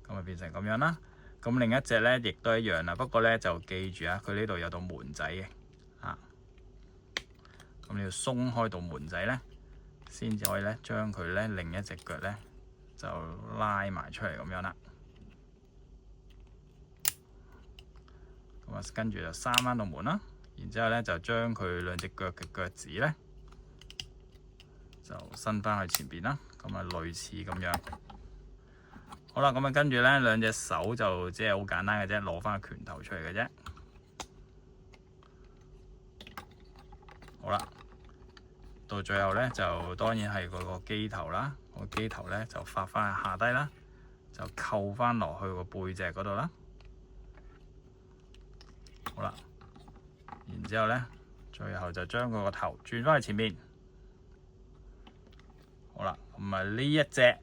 咁啊變成咁樣啦。咁另一隻咧亦都一樣啦，不過咧就記住佢呢度有道門仔嘅。咁你要鬆開道門仔咧，先至可以咧將佢咧另一隻腳咧就拉埋出嚟咁樣啦。咁啊跟住就閂翻道門啦，然之後咧就將佢兩隻腳嘅腳趾咧就伸翻去前邊啦。咁啊類似咁樣。好啦，咁啊跟住咧兩隻手就即係好簡單嘅啫，攞翻個拳頭出嚟嘅啫。好啦，到最後咧就當然係嗰個機頭啦，個機頭咧就發翻下低啦，就扣翻落去個背脊嗰度啦。好啦，然之後咧最後就將佢個頭轉翻去前面。好啦，咁啊呢一隻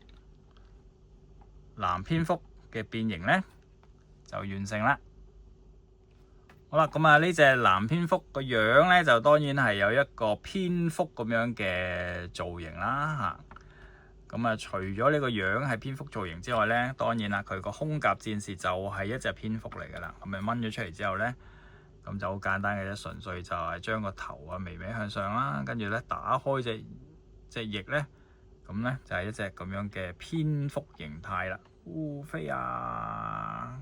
藍蝙蝠嘅變形咧就完成啦。好啦，咁啊呢隻藍蝙蝠個樣咧就當然係有一個蝙蝠咁樣嘅造型啦。咁啊，除咗呢個樣係蝙蝠造型之外呢，當然啦，佢個胸甲戰士就係一隻蝙蝠嚟㗎啦。咁咪掹咗出嚟之後呢，咁就好簡單嘅啫，純粹就係將個頭啊微微向上啦，跟住呢打開隻翼呢，咁呢就係一隻咁樣嘅蝙蝠形態啦。飛啊！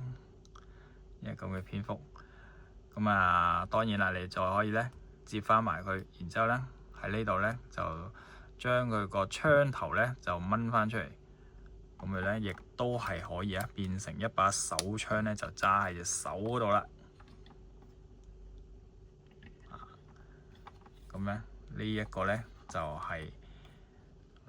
一個咁嘅蝙蝠。咁啊，當然啦，你再可以呢接翻埋佢，然之後呢喺呢度呢就將佢個槍頭呢就掹翻出嚟，咁佢呢亦都係可以啊變成一把手槍呢，就揸喺隻手嗰度啦。咁呢呢一個呢就係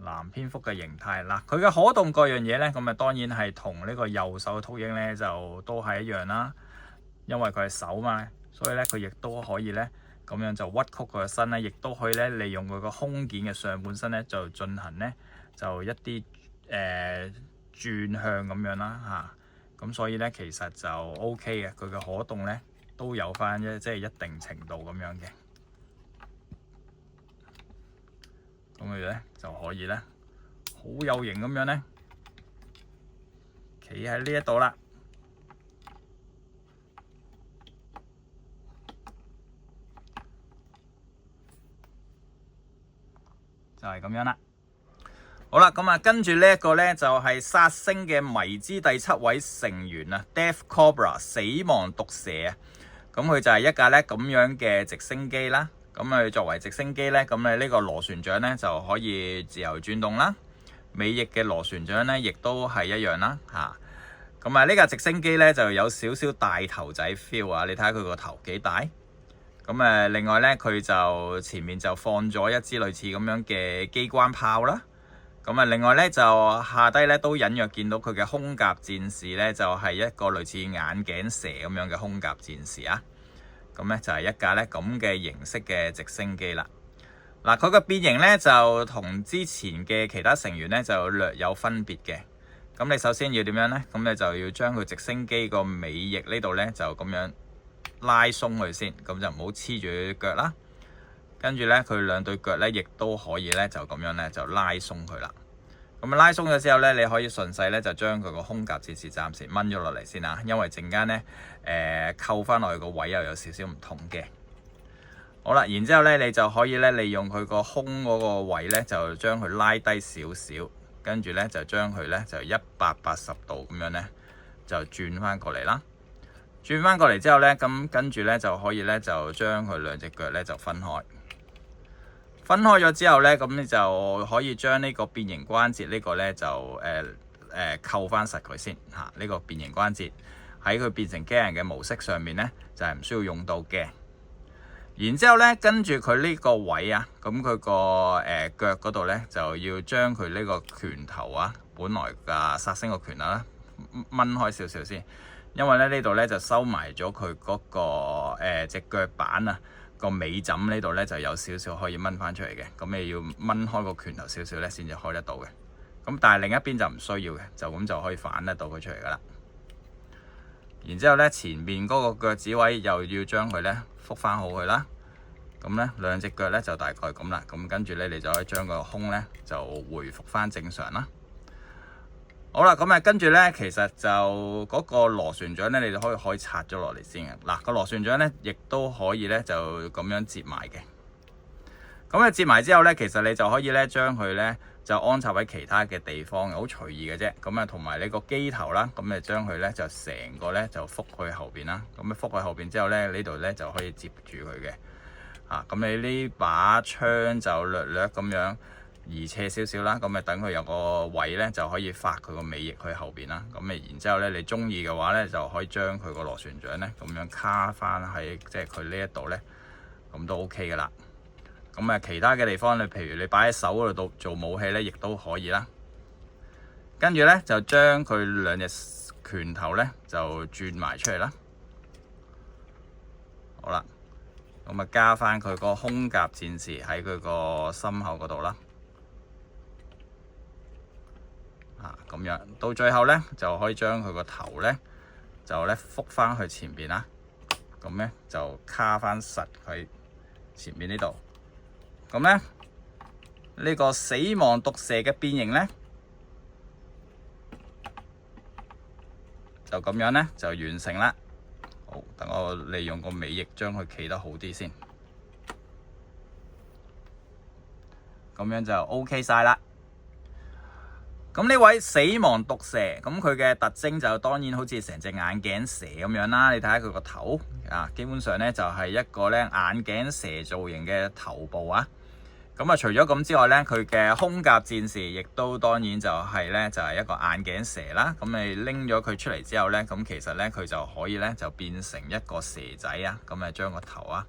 藍蝙蝠嘅形態啦。佢嘅可動各樣嘢呢，咁啊當然係同呢個右手嘅禿鷹呢就都係一樣啦。因為佢係手嘛，所以咧佢亦都可以咧咁樣就屈曲佢個身咧，亦都可以咧利用佢個胸件嘅上半身咧就進行咧就一啲轉向咁樣啦嚇。咁所以咧其實就 OK 嘅，佢嘅可動咧都有翻即係一定程度咁樣嘅。咁佢咧就可以咧好有型咁樣咧企喺呢一度啦。就係咁樣啦。好啦，咁啊，跟住呢一個呢，就係殺星嘅迷之第7位成員啊 ，Death Cobra 死亡毒蛇啊。咁佢就係一架呢咁樣嘅直升機啦。咁佢作為直升機呢，咁你呢個螺旋槳呢，就可以自由轉動啦。尾翼嘅螺旋槳呢，亦都係一樣啦嚇。咁啊，呢架直升機呢，就有少少大頭仔 feel 啊。你睇下佢個頭幾大。咁另外咧，佢就前面就放咗一支類似咁樣嘅機關炮啦。咁另外咧就下低咧都隱約見到佢嘅胸甲戰士咧，就係一個類似眼鏡蛇咁樣嘅胸甲戰士啊。咁咧就係一架咧咁嘅形式嘅直升機啦。嗱，佢嘅變形咧就同之前嘅其他成員咧就略有分別嘅。咁你首先要點樣咧？咁你就要將佢直升機個尾翼呢度咧就咁樣拉鬆佢先，咁就唔好黐住腳啦。跟住咧，佢兩對腳咧，亦都可以咧，就咁樣咧，就拉鬆佢啦。咁拉鬆咗之後咧，你可以順勢咧，就將佢個胸甲戰士暫時掹咗落嚟先啊。因為陣間咧，扣翻落去個位又有少少唔同嘅。好啦，然之後咧，你就可以咧，利用佢個胸嗰個位咧，就將佢拉低少少，跟住咧就將佢咧就180度咁樣咧，就轉翻過嚟啦。轉翻過嚟之後呢，咁跟住呢就可以呢，就將佢兩隻腳呢就分開。分開咗之後呢，咁你就可以將呢個變形關節呢個呢，就扣翻實佢先嚇。呢個變形關節喺佢變成機人嘅模式上面呢，就係唔需要用到嘅。然之後呢，跟住佢呢個位啊，咁佢個腳嗰度呢，就要將佢呢個拳頭啊，本來嘅殺星個拳頭啦，掹開少少先。因為咧呢度咧就收埋咗佢嗰個隻腳板啊，個尾枕呢度咧就有少少可以掹翻出嚟嘅，咁你要掹開個拳頭少少咧先至開得到嘅。咁但係另一邊就唔需要嘅，就咁就可以反得到佢出嚟噶啦。然之後咧前面嗰個腳趾位又要將佢咧覆翻好佢啦。咁咧兩隻腳咧就大概咁啦。咁跟住咧你就可以將個胸咧就回復翻正常啦。好啦，咁跟住咧，其實就嗰個螺旋槳咧，你就可以拆咗落嚟先嘅。嗱，個螺旋槳咧，亦都可以咧就咁樣接埋嘅。咁接埋之後咧，其實你就可以咧將佢咧就安插喺其他嘅地方，好隨意嘅啫。咁同埋你個機頭啦，咁將佢咧就成個咧就覆去後邊啦。咁覆去後邊之後咧，呢度咧就可以接住佢嘅。咁你呢把槍就略略咁樣移斜少少啦，咁等佢有個位咧，就可以發佢個尾翼去後邊啦。咁然之後咧，你中意嘅話咧，就可以將佢個螺旋槳咧咁樣卡翻喺即係佢呢一度咧，咁都 OK 噶啦。咁其他嘅地方你譬如你擺喺手嗰度做武器咧，亦都可以啦。跟住咧就將佢兩隻拳頭咧就轉埋出嚟啦。好啦，咁加翻佢個胸甲戰士喺佢個心口嗰度啦。咁樣到最後咧，就可以將佢個頭咧，就咧覆翻去前邊啦。咁咧就卡翻實佢前面呢度。咁咧呢個死亡毒蛇嘅變形咧，就咁樣咧就完成啦。好，等我利用個尾翼將佢企得好啲先，咁樣就 OK 晒啦。咁呢位死亡毒蛇，咁佢嘅特徵就當然好似成隻眼鏡蛇咁樣啦。你睇下佢個頭啊，基本上咧就係一個咧眼鏡蛇造型嘅頭部啊。咁啊，除咗咁之外咧，佢嘅胸甲戰士亦都當然就係一個眼鏡蛇啦。咁你拎咗佢出嚟之後咧，咁其實咧佢就可以咧就變成一個蛇仔啊。咁啊，將個頭啊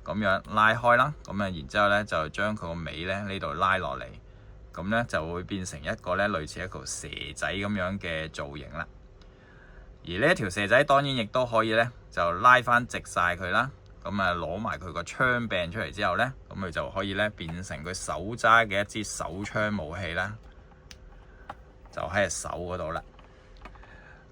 咁樣拉開啦。咁啊，然之後咧就將佢個尾咧呢度拉落嚟，咁咧就會變成一個咧類似一條蛇仔咁樣嘅造型啦。而呢一條蛇仔當然亦都可以咧就拉翻直晒佢啦。咁啊，攞埋佢個槍柄出嚟之後咧，咁佢就可以咧變成佢手揸嘅一支手槍武器啦，就喺隻手嗰度啦。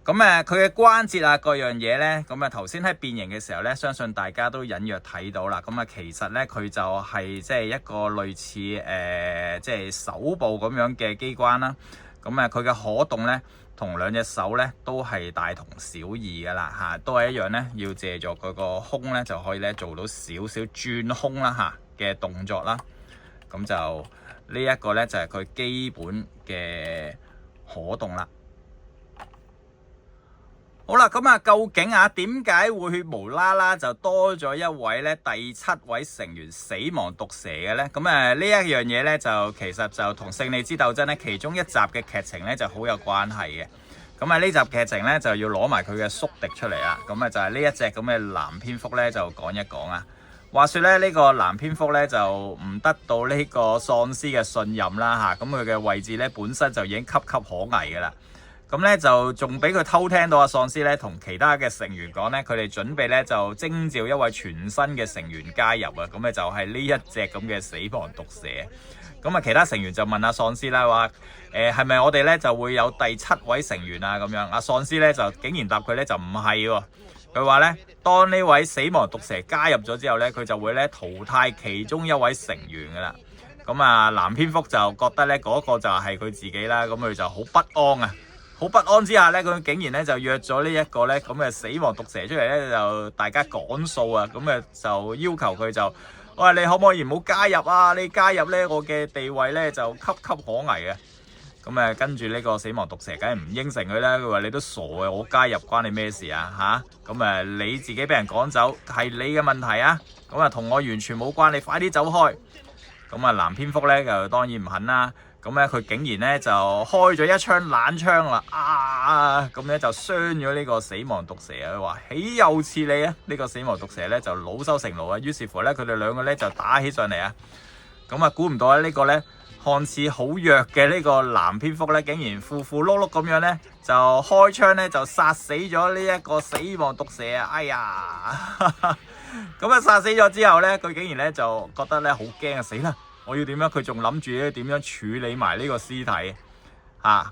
咁佢嘅關節啊，各樣嘢咧，咁啊頭先喺變形嘅時候咧，相信大家都隱約睇到啦。咁啊，其實咧佢就係即係一個類似即係手部咁樣嘅機關啦。咁啊，佢嘅可動咧，同兩隻手咧都係大同小異噶啦嚇，都係一樣咧，要借助佢個胸咧就可以咧做到少少轉胸啦嚇嘅動作啦。咁就呢一個咧就係佢基本嘅可動啦。好啦，咁啊，究竟點解會無啦啦就多咗一位咧第7位成員死亡毒蛇嘅咧？咁呢一樣嘢咧就其實就同勝利之鬥爭咧其中一集嘅劇情咧就好有關係嘅。咁呢集劇情咧就要攞埋佢嘅宿敵出嚟啊！咁就係呢一隻咁嘅藍蝙蝠咧就講一講啊。話說咧呢個藍蝙蝠咧就唔得到呢個喪屍嘅信任啦嚇，咁佢嘅位置咧本身就已經岌岌可危嘅啦。咁咧就仲俾佢偷聽到喪屍咧同其他嘅成員講咧，佢哋準備咧就徵召一位全新嘅成員加入啊！咁就係呢一隻咁嘅死亡毒蛇。咁其他成員就問喪屍啦，話係咪我哋咧就會有第7位成員啊？咁樣喪屍咧就竟然答佢咧就唔係喎。佢話咧，當呢位死亡毒蛇加入咗之後咧，佢就會咧淘汰其中一位成員噶啦。咁藍蝙蝠就覺得咧嗰個就係佢自己啦，咁佢就好不安啊！好不安之下咧，佢竟然咧就約咗呢一個咧咁嘅死亡毒蛇出嚟咧，就大家講數啊！咁就要求佢就，喂，你可唔可以唔好加入啊？你加入咧，我嘅地位咧就岌岌可危啊！咁跟住呢個死亡毒蛇梗係唔應承佢啦。佢話你都傻嘅，我加入關你咩事啊？嚇！咁你自己俾人趕走係你嘅問題啊！咁同我完全冇關，你快啲走開！咁藍蝙蝠咧就當然唔肯啦。咁佢竟然咧就開咗一槍冷槍啦，咁咧就傷咗呢個死亡毒蛇啊！佢話豈有此理啊！呢個死亡毒蛇咧就惱羞成怒啊！於是乎咧佢哋兩個咧就打起上嚟啊！咁估唔到呢個咧看似好弱嘅呢個藍蝙蝠咧，竟然呼呼碌碌咁樣咧就開槍咧就殺死咗呢一個死亡毒蛇啊！哎呀！咁殺死咗之後咧，佢竟然咧就覺得咧好驚啊！死啦！我要點樣？佢仲諗住咧點樣處理埋呢個屍體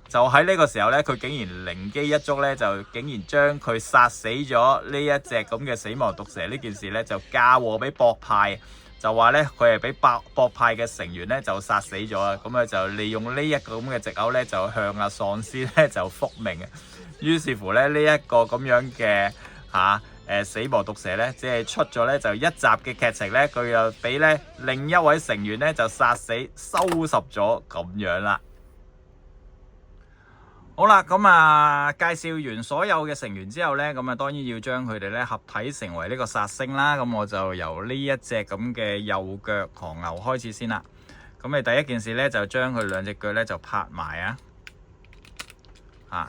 就喺呢個時候咧，佢竟然靈機一觸咧，就竟然將佢殺死咗呢一隻咁嘅死亡毒蛇呢件事咧，就嫁禍俾博派，就話咧佢係俾博派嘅成員咧就殺死咗啊！咁就利用呢一個咁嘅藉口咧，就向喪屍咧就復命啊！於是乎咧呢一個咁樣嘅死亡毒蛇咧，即係出咗咧就一集嘅劇情咧，佢又俾咧另一位成員咧就殺死收拾咗咁樣啦。好啦，咁介紹完所有嘅成員之後咧，咁當然要將佢哋咧合體成為呢個殺星啦。咁我就由呢一隻咁嘅右腳狂牛開始先啦。咁你第一件事咧就將佢兩隻腳咧就拍埋啊。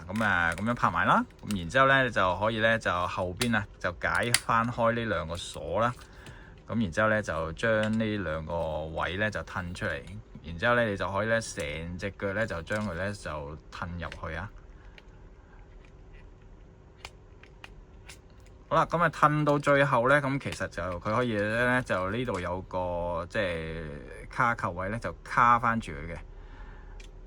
咁樣拍埋啦，咁然之後咧就可以咧就後邊就解翻開呢兩個鎖啦，咁然之後咧就將呢兩個位咧就褪出嚟，然之後咧你就可以咧成隻腳咧就將佢咧就褪入去啊。好啦，咁褪到最後咧，咁其實就佢可以咧就呢度有個即係卡扣位咧就卡翻住佢嘅。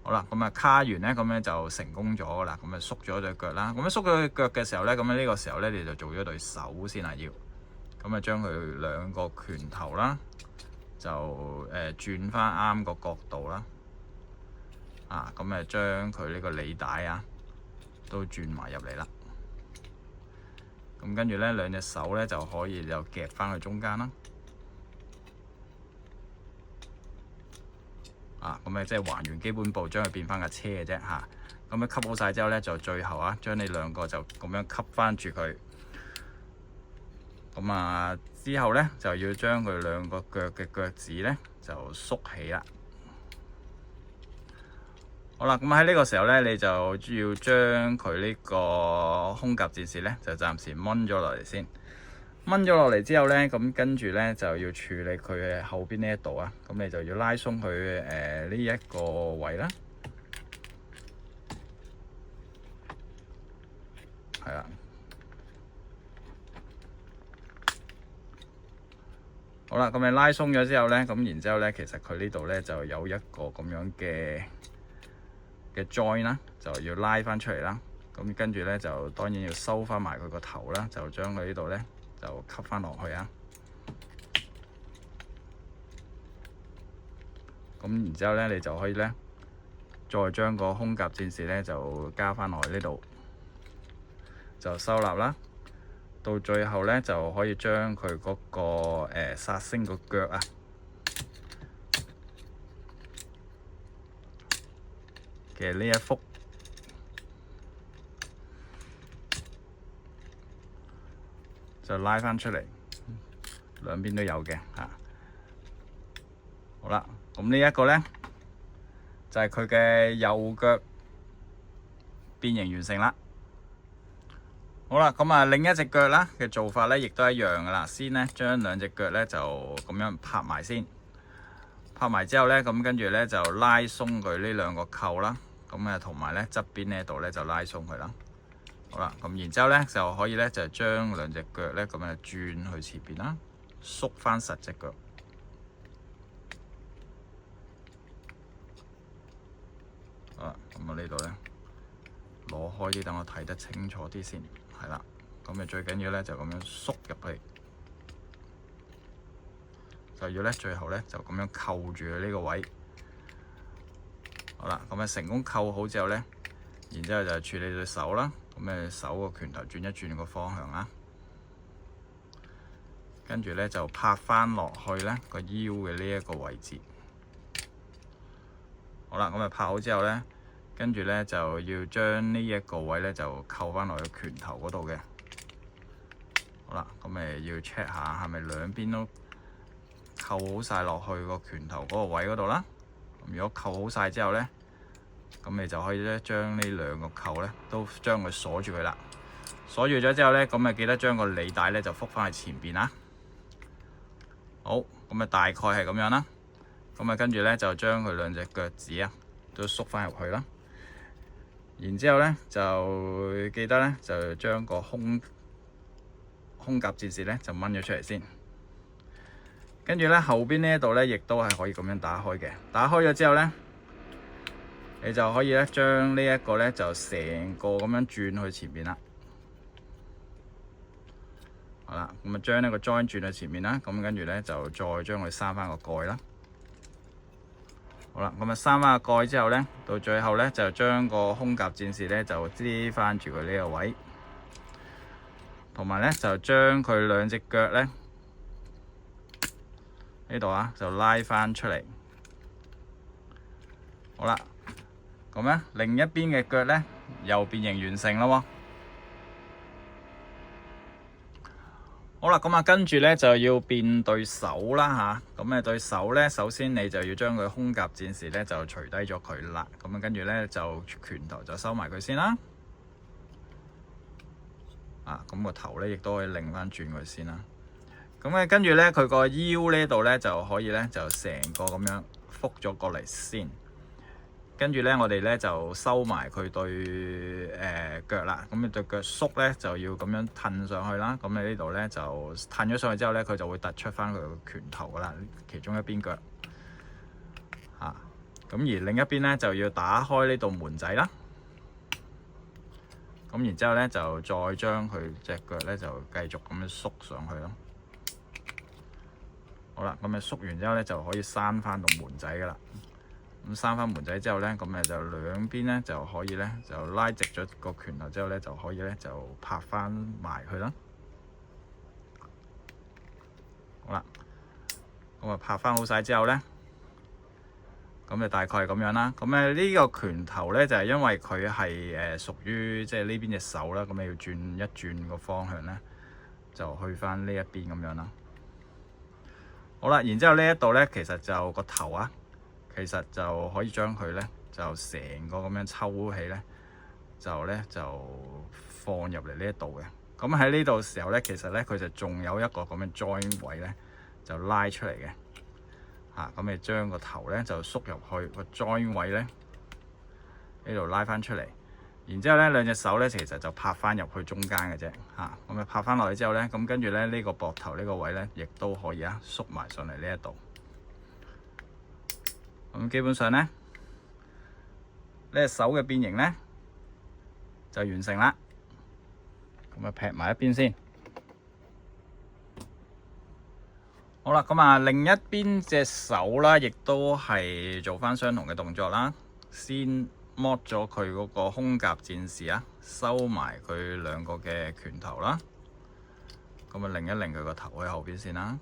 好啦，咁卡完咧，咁樣就成功咗噶啦，咁縮咗對腳啦。咁縮咗對腳嘅時候咧，咁呢個時候咧，你就做咗對手先啦，要咁將佢兩個拳頭啦，就轉翻啱個角度啦。咁將佢呢個履帶都轉埋入嚟啦。咁跟住咧，兩隻手咧就可以就夾翻去中間啦。咁咧即係還原基本步，將佢變翻架車嘅啫嚇。咁樣吸好晒之後咧，就最後將你兩個就咁樣吸翻住佢。咁之後咧就要將佢兩個腳嘅腳趾咧就縮起啦。好啦，咁喺呢個時候咧，你就要將佢呢個空夾戰士咧就暫時掹咗落嚟先。掹咗落嚟之後咧，咁跟住咧就要處理佢嘅後邊呢一度啊。咁你就要拉鬆佢呢一個位啦。係啦。好啦，咁你拉鬆咗之後咧，咁然之後咧，其實佢呢度咧就有一個咁樣嘅join 啦，就要拉翻出嚟啦。咁跟住咧就當然要收翻埋佢個頭啦，就將佢呢度咧就吸翻落去啊。咁然之後咧，你就可以咧再將個空夾戰士咧就加翻落去呢度，就收納啦。到最後咧就可以將佢嗰個殺星個腳啊嘅呢一幅就拉翻出嚟，兩邊都有嘅嚇。好啦，咁呢一個咧就係佢嘅右腳變形完成啦。好啦，咁另一隻腳啦嘅做法咧，亦都一樣噶啦。先咧將兩隻腳咧就咁樣拍埋先，拍埋之後咧，咁跟住咧就拉鬆佢呢兩個扣啦。咁同埋咧側邊呢度咧就拉鬆佢啦。好啦，咁然之後咧就可以咧就將兩隻腳咧咁樣轉去前邊啦，縮翻實隻腳。好啦，咁呢度咧攞開啲，等我睇得清楚啲先。係啦，咁最緊要咧就咁樣縮入去，就要咧最後咧就咁樣扣住佢呢個位。好啦，咁成功扣好之後咧，然之後就處理對手啦。咁手個拳頭轉一轉個方向啊，跟住咧就拍翻落去咧個腰嘅呢一個位置。好啦，咁拍好之後咧，跟住咧就要將呢一個位咧就扣翻落去拳頭嗰度嘅。好啦，咁要 check 下係咪兩邊都扣好晒落去個拳頭嗰個位嗰度啦。如果扣好晒之後咧，咁你就可以咧將呢兩個扣咧都將佢鎖住佢啦。鎖住咗之後咧，咁記得將個履帶咧就覆翻去前邊啦。好，咁大概係咁樣啦。咁跟住咧就將佢兩隻腳趾啊都縮翻入去啦。然之後咧就記得咧就將個空夾戰士咧就掹咗出嚟先。跟住咧後邊呢一度咧亦都係可以咁樣打開嘅。打開咗之後咧，你就可以咧將呢一個咧就成個咁樣轉去前面啦。好啦，咁將呢個 join 轉去前面啦。咁跟住咧就再將佢閂翻個蓋啦。好啦，咁閂翻個蓋之後咧，到最後咧就將個空夾戰士咧就支翻住佢呢個位，同埋咧就將佢兩隻腳咧呢度就拉翻出嚟。好啦，咁咧另一邊嘅腳咧又變形完成啦喎。好啦，咁跟住咧就要變對手啦吓。咁對手咧，首先你就要將佢空夾戰士咧就除低咗佢啦。咁跟住咧就拳頭就收埋佢先啦。咁個頭咧亦都可以擰翻轉佢先啦。咁跟住咧佢個腰呢度咧就可以咧就成個咁樣覆咗過嚟先。跟住咧我哋咧就收埋佢對腳啦。咁你對腳縮咧就要咁樣褪上去啦。咁你呢度咧就褪咗上去之後咧，佢就會突出翻佢個拳頭噶啦，其中一邊腳。咁而另一邊咧就要打開呢度門仔啦。咁然之後咧就再將佢隻腳咧就繼續咁樣縮上去咯。好啦，咁縮完之後咧就可以閂翻到門仔噶啦。咁閂翻門仔之後咧，咁誒就兩邊咧就可以咧就拉直咗個拳頭之後咧，就可以咧就拍翻埋佢啦。好啦，咁啊拍翻好晒之後咧，咁就大概係咁樣啦。咁呢個拳頭咧就係因為佢係屬於即係呢邊隻手啦，咁你要轉一轉個方向咧，就去翻呢一邊咁樣啦。好啦，然之後呢一度咧，其實就個頭啊，其實就可以將佢咧就成個咁樣抽起咧，就放入嚟呢一度嘅。咁喺呢度時候咧，其實咧佢就仲有一個咁嘅 join 位咧，就拉出嚟嘅。咁你將個頭咧就縮入去個 join 位咧，呢度拉翻出嚟。然之後咧兩隻手咧其實就拍翻入去中間嘅啫。咁啊拍翻落去之後咧，咁跟住咧呢個膊頭呢個位咧，亦都可以縮埋上嚟呢一度。咁基本上咧，呢隻手嘅變形咧就完成啦。咁啊劈埋一邊先。好啦，咁另一邊隻手啦，亦都係做翻相同嘅動作啦。先剝咗佢嗰個胸甲戰士收埋佢兩個嘅拳頭啦。咁啊，擰一擰佢個頭喺後邊先啦。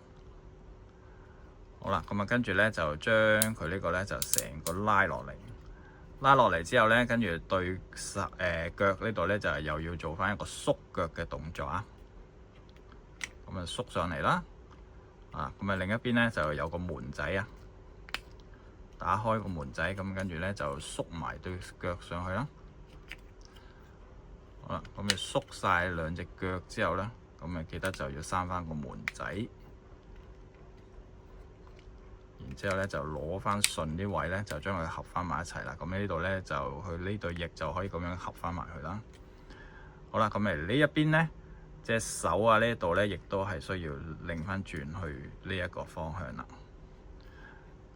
好啦，咁跟住咧就將佢呢個咧就成個拉落嚟。拉落嚟之後咧，跟住對腳呢度咧就係又要做翻一個縮腳嘅動作咁啊縮上嚟啦。咁另一邊咧就有個門仔打開個門仔，咁跟住咧就縮埋對腳上去啦。好啦，咁你縮晒兩隻腳之後咧，咁記得就要閂翻個門仔。然之後咧就攞翻順啲位咧，就將佢合翻埋一齊啦。咁呢度咧就佢呢對翼就可以咁樣合翻埋佢啦。好啦，咁嚟呢一邊咧，隻手呢度咧，亦都係需要擰翻轉去呢一個方向啦。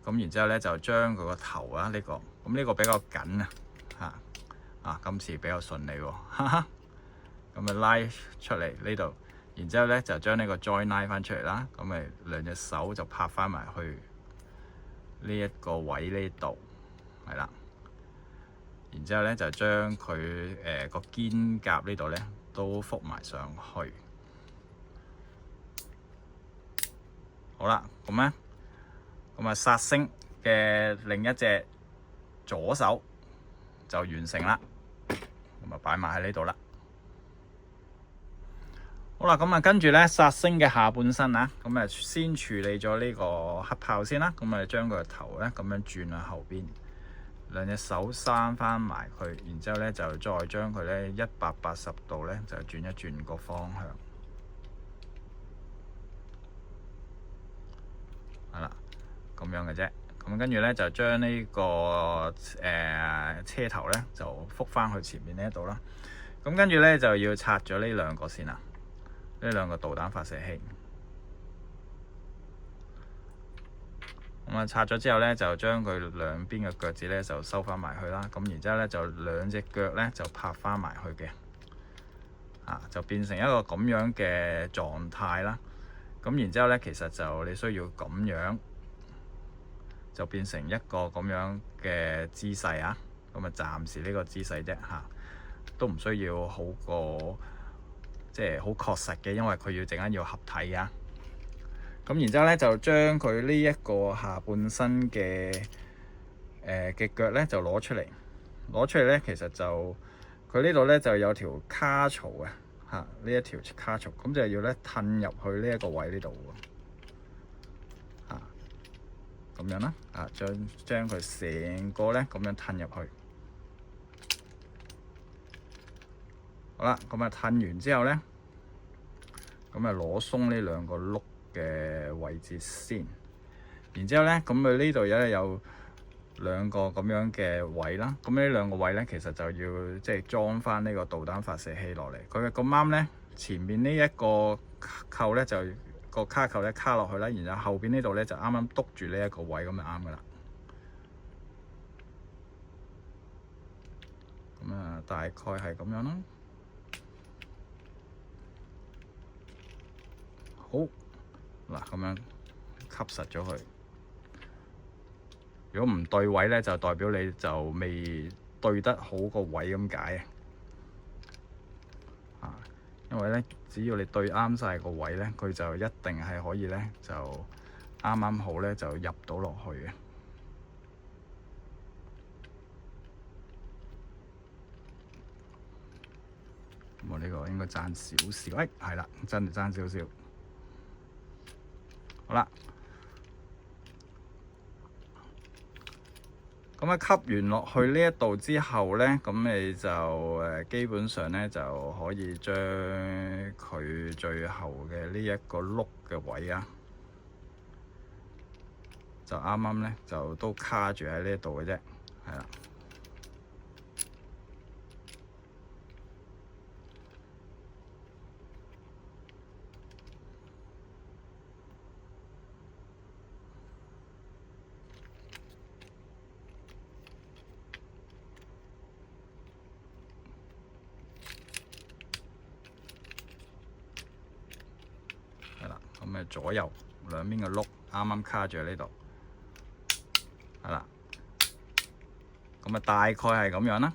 咁然之後咧就將佢個頭呢個，咁呢個比較緊今次比較順利喎，咁拉出嚟呢度，然之後咧就將呢個 join 拉翻出嚟啦。咁咪兩隻手就拍翻埋去呢一個位呢度，係啦。然之後咧就將佢個肩胛呢度咧都覆埋上去。好啦，咁殺星嘅另一隻左手就完成啦。咁啊擺埋喺呢度啦。好啦，咁跟住咧殺星嘅下半身咁先處理咗呢個黑豹先啦。咁將佢個頭咧咁樣轉去後邊，兩隻手閂翻埋佢，然之後咧就再將佢咧180度咧就轉一轉個方向。係啦，咁樣嘅啫。咁跟住咧就將呢個車頭咧就覆翻去前面呢一度啦。咁跟住咧就要拆咗呢兩個先啦，呢兩個導彈發射器。咁拆咗之後咧，就將佢兩邊嘅腳趾咧就收翻埋去啦。咁然之後咧就兩隻腳咧就拍翻埋去嘅，就變成一個咁樣嘅狀態啦。咁然之後咧，其實就你需要咁樣，就變成一個咁樣嘅姿勢咁暫時呢個姿勢啫都唔需要好過即係好確實嘅，因為佢要陣間要合體咁然之後咧，就將佢呢一個下半身嘅腳咧就攞出嚟咧，其實就佢呢度咧就有條卡槽呢一條卡槽，咁就要咧褪入去呢一個位呢度咁樣啦將佢成個咧咁樣褪入去。好啦，咁褪完之後咧，咁攞鬆呢兩個碌嘅位置先，然之後咧，咁佢呢度有兩個咁樣嘅位啦。咁呢兩個位咧，其實就要即係裝翻呢個導彈發射器落嚟。佢咁啱咧，前面呢一個扣咧就個卡扣咧卡落去啦，然後後邊呢度咧就啱啱篤住呢一個位，咁就啱噶啦。咁大概係咁樣咯。好。嗱，咁樣吸實咗佢。如果唔對位咧，就代表你就未對得好個位咁解啊。因為咧，只要你對啱晒個位咧，佢就一定係可以咧，就啱啱好咧，就入到落去嘅。咁我呢個應該爭少少，係啦，真係爭少少。好啦，咁啊吸完落去呢一度之後咧，咁你就基本上咧就可以將佢最後嘅呢一個碌嘅位啊，就啱啱咧就都卡住喺呢一度嘅啫，係啦。咁誒左右兩邊嘅碌啱啱卡住喺呢度，係啦。咁啊大概係咁樣啦。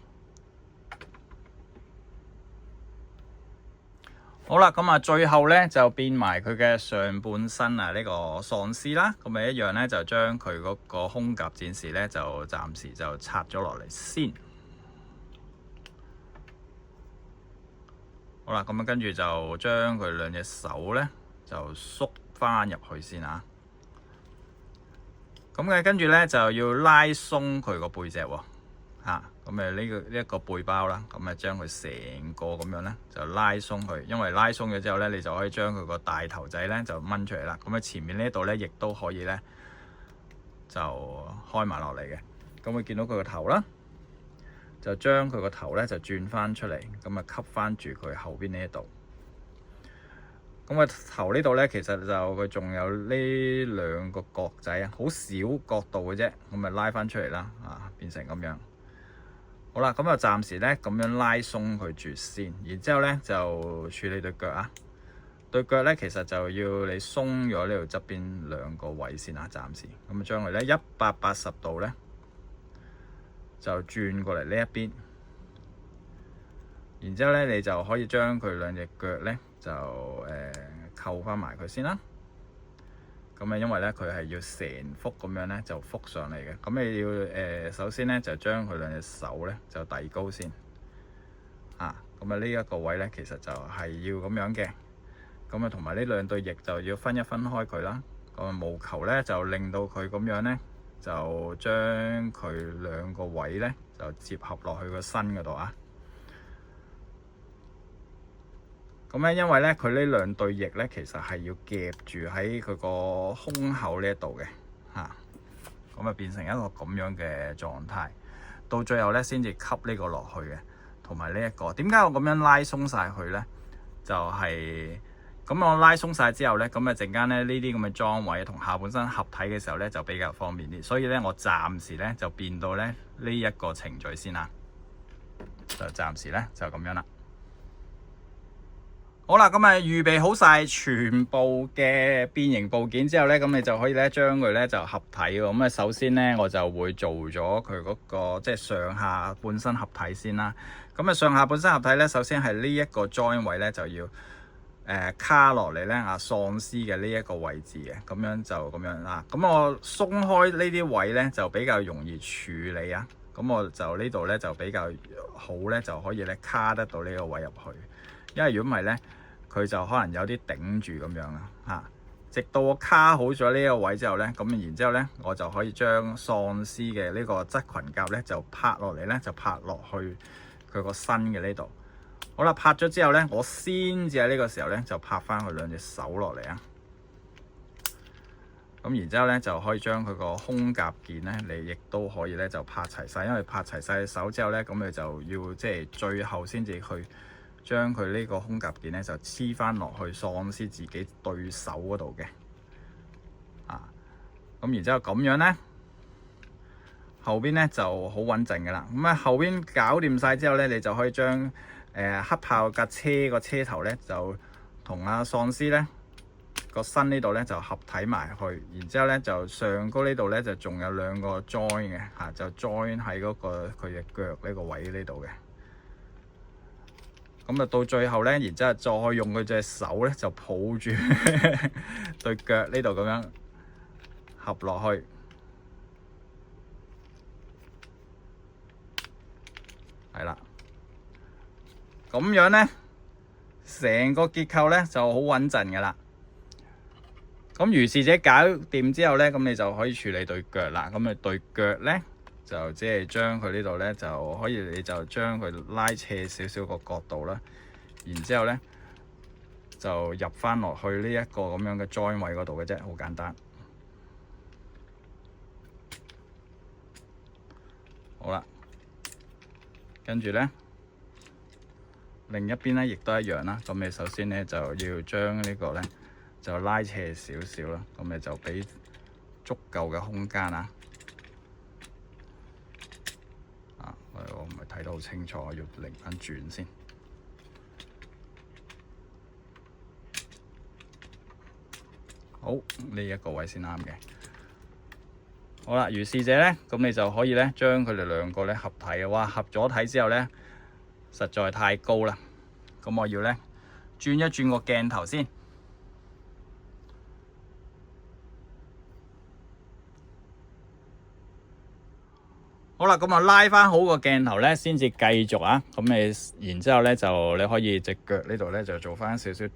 好啦，咁啊最後咧就變埋佢嘅上半身啊，呢個喪屍啦。咁咪一樣咧，就將佢嗰個胸甲戰士咧就暫時就拆咗落嚟先。好啦，咁啊跟住就將佢兩隻手咧就縮翻入去先啊。咁嘅跟住咧就要拉鬆佢個背脊喎，咁呢一個背包啦，咁將佢成個咁樣咧就拉鬆佢，因為拉鬆咗之後咧，你就可以將佢個大頭仔咧就掹出嚟啦。咁前面呢度咧亦都可以咧就開埋落嚟嘅。咁會見到佢個頭啦，就將佢個頭咧就轉翻出嚟，咁吸翻住佢後邊呢一度。咁個頭呢度咧，其實就佢仲有呢兩個角仔啊，好少角度嘅啫，咁咪拉翻出嚟啦，變成咁樣。好啦，咁就暫時咧咁樣拉鬆佢住先，然之後咧就處理對腳啊。對腳咧其實就要你鬆咗呢度側邊兩個位先啊，暫時。咁啊將佢咧180度咧就轉過嚟呢一邊，然之後咧你就可以將佢兩隻腳咧就扣翻埋佢先啦。咁啊，因為咧佢係要成幅咁樣咧就覆上嚟嘅。咁你要首先咧就將佢兩隻手咧就遞高先。咁啊呢一個位咧其實就係要咁樣嘅。咁啊同埋呢兩對翼就要分一分開佢啦。咁啊務求咧就令到佢咁樣咧就將佢兩個位咧就接合落去個身嗰度啊。咁咧，因為咧佢呢兩對翼咧，其實係要夾住喺佢個胸口呢一度嘅，咁啊變成一個咁樣嘅狀態，到最後咧先至吸呢個落去嘅，同埋呢一個。點解我咁樣拉鬆晒佢咧？就係咁我拉鬆晒之後咧，咁啊陣間咧呢啲咁嘅裝位同下半身合體嘅時候咧，就比較方便啲。所以咧，我暫時咧就變到咧呢一個程序先啦，就暫時咧就咁樣啦。好啦，咁啊預備好晒全部嘅變形部件之後咧，咁你就可以咧將佢咧就合體喎。咁啊首先咧我就會做咗佢嗰個即係上下半身合體先啦。咁啊上下半身合體咧，首先係呢一個 join 位咧就要卡落嚟咧喪屍嘅呢一個位置嘅，咁樣就咁樣啦。咁我鬆開呢啲位咧就比較容易處理啊。咁我就呢度咧就比較好咧，就可以咧卡得到呢個位入去。因為如果唔係咧，佢就可能有啲頂住咁樣啦，直到我卡好咗呢個位之後咧，咁然之後咧，我就可以將喪屍嘅呢個側裙甲咧就拍落嚟咧，就拍落去佢個身嘅呢度。好啦，拍咗之後咧，我先至喺呢個時候咧就拍翻佢兩隻手落嚟啊。咁然之後咧就可以將佢個胸甲件咧，你亦都可以咧就拍齊晒，因為拍齊晒手之後咧，咁你就要即係最後先至去將佢呢個胸甲件咧就黐翻落去喪屍自己對手嗰度嘅，咁然之後咁樣咧，後邊咧就好穩陣噶啦。咁後邊搞掂晒之後咧，你就可以將黑豹架車個車頭咧就同喪屍咧個身呢度咧就合體埋去，然之後咧就上高呢度咧就仲有兩個 join 嘅嚇，就 join 喺嗰個佢嘅腳呢個位呢度嘅。咁啊到最後咧，然之後再用佢隻手咧就抱住對腳呢度咁樣合落去，係啦。咁樣咧，成個結構咧就好穩陣噶啦。咁如是者搞掂之後咧，咁你就可以處理對腳啦。咁啊對腳咧就即係將佢呢度咧就可以，你就將佢拉斜少少個角度啦。然之後咧就入翻落去呢一個咁樣嘅 join 位嗰度嘅啫，好簡單。好啦，跟住咧另一邊咧亦都一樣啦。咁你首先咧就要將呢個咧就拉斜少少啦，咁你就俾足夠嘅空間啊！我唔係睇得好清楚，我要擰翻轉先。好，呢一個位先啱嘅。好啦，如是者咧，咁你就可以咧將佢哋兩個咧合體啊！哇，合咗體之後咧，實在太高啦。咁我要咧轉一轉個鏡頭先。好啦，咁啊拉翻好個鏡頭咧，先至繼續啊。咁你然之後咧就你可以隻腳呢度咧就做翻少少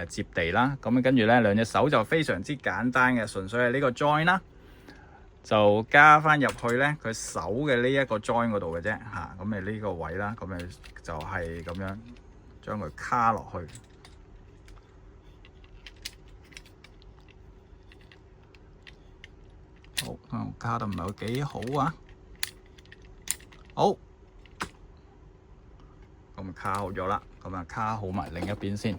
接地啦。咁跟住咧兩隻手就非常之簡單嘅，純粹係呢個 join 啦，就加翻入去咧佢手嘅呢一個 join 嗰度嘅啫嚇。咁你呢個位啦，咁你就係咁樣將佢卡落去。好，卡得唔係幾好啊？好，咁卡好咗啦，咁啊卡好埋另一邊先。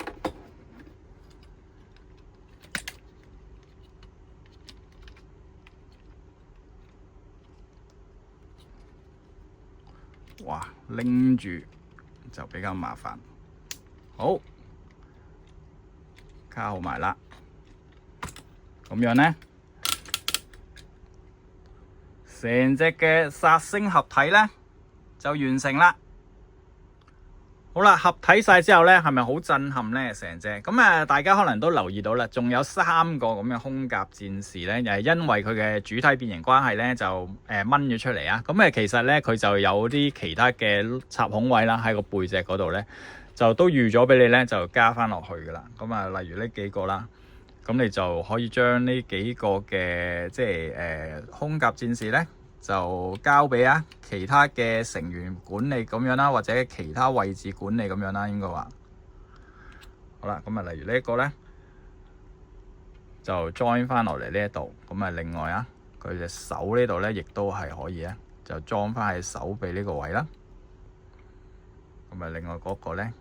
哇，拎住就比較麻煩。好，卡好埋啦，咁樣呢，成隻嘅煞星合體呢就完成啦。好啦，合體晒之後呢，係咪好震撼呢？成隻咁大家可能都留意到啦，仲有3個咁嘅空甲戰士呢，又係因為佢嘅主體變形關係呢，就掹咗出嚟啊。咁其實呢，佢就有啲其他嘅插孔位啦，喺個背脊嗰度呢，就都預咗俾你呢，就加翻落去噶啦。咁例如呢幾個啦，咁你就可以將呢幾個嘅即係空甲戰士呢，就交俾其他嘅成員管理咁樣啦，或者其他位置管理咁樣啦，應該話。好啦，咁例如呢一個咧，就 join 翻落嚟呢一度。咁另外佢隻手呢度咧，亦都係可以就裝翻喺手臂呢個位啦。咁另外嗰個咧，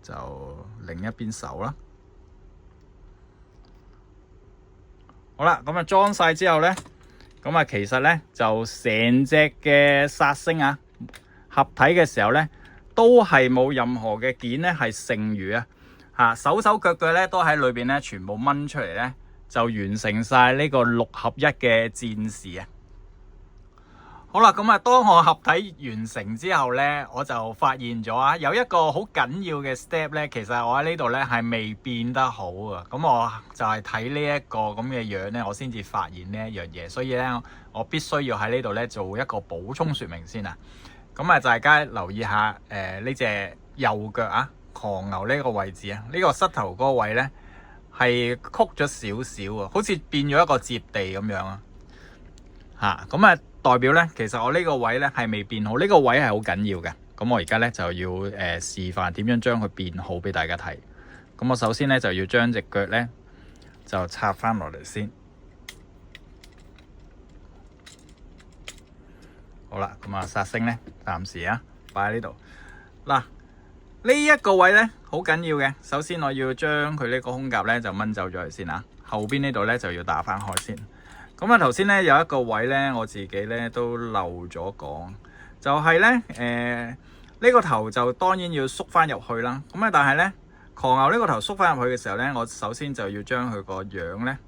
就另一邊手啦。好啦，咁裝晒之後咧。咁其實咧就成隻嘅煞星合體嘅時候咧，都係冇任何嘅件咧係剩餘手手腳腳咧都喺裏邊咧全部掹出嚟咧，就完成晒呢個6合1嘅戰士啊！好啦，咁當我合體完成之後咧，我就發現咗有一個好緊要嘅 step 咧，其實我喺呢度咧係未變得好啊！咁我就係睇呢一個咁嘅樣咧，我先至發現呢一樣嘢，所以咧我必須要喺呢度咧做一個補充說明先啊！咁大家留意下呢隻右腳狂牛呢個位置呢個膝頭哥位咧係曲咗少少啊，好似變咗一個接地咁樣咁代表咧，其實我呢個位咧係未變好，呢個位係好緊要嘅。咁我而家咧就要示範點樣將佢變好俾大家睇。咁我首先咧就要將隻腳咧就插翻落嚟先。好啦，咁煞星咧暫時擺喺呢度。嗱，呢一個位咧好緊要嘅。首先我要將佢呢個胸甲咧就掹走咗佢先後邊呢度咧就要打翻開先。咁頭先咧有一個位咧，我自己咧都漏咗講，就係咧呢個頭就當然要縮翻入去啦。但係咧狂牛呢個頭縮翻入去嘅時候咧，我首先就要將佢個樣咧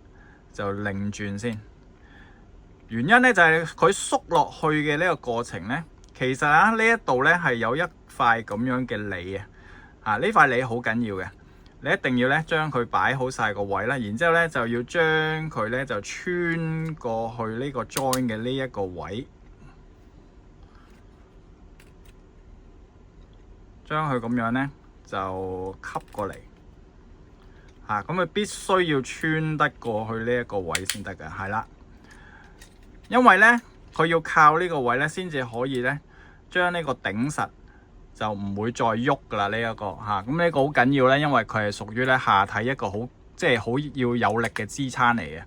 就擰轉先。原因咧就係佢縮落去嘅呢個過程咧，其實啊呢一度咧係有一塊咁樣嘅脷啊，呢塊脷好緊要嘅，你一定要咧將佢擺好晒個位啦，然之後咧就要將佢咧就穿過去呢個 join 嘅呢一個位，將佢咁樣咧就吸過嚟，咁佢必須要穿得過去呢一個位先得嘅，係啦，因為咧佢要靠呢個位咧先至可以咧將呢個頂實，就唔會再喐噶啦呢一個咁呢個好緊要咧，因為佢係屬於咧下體一個好好要有力嘅支撐嚟嘅，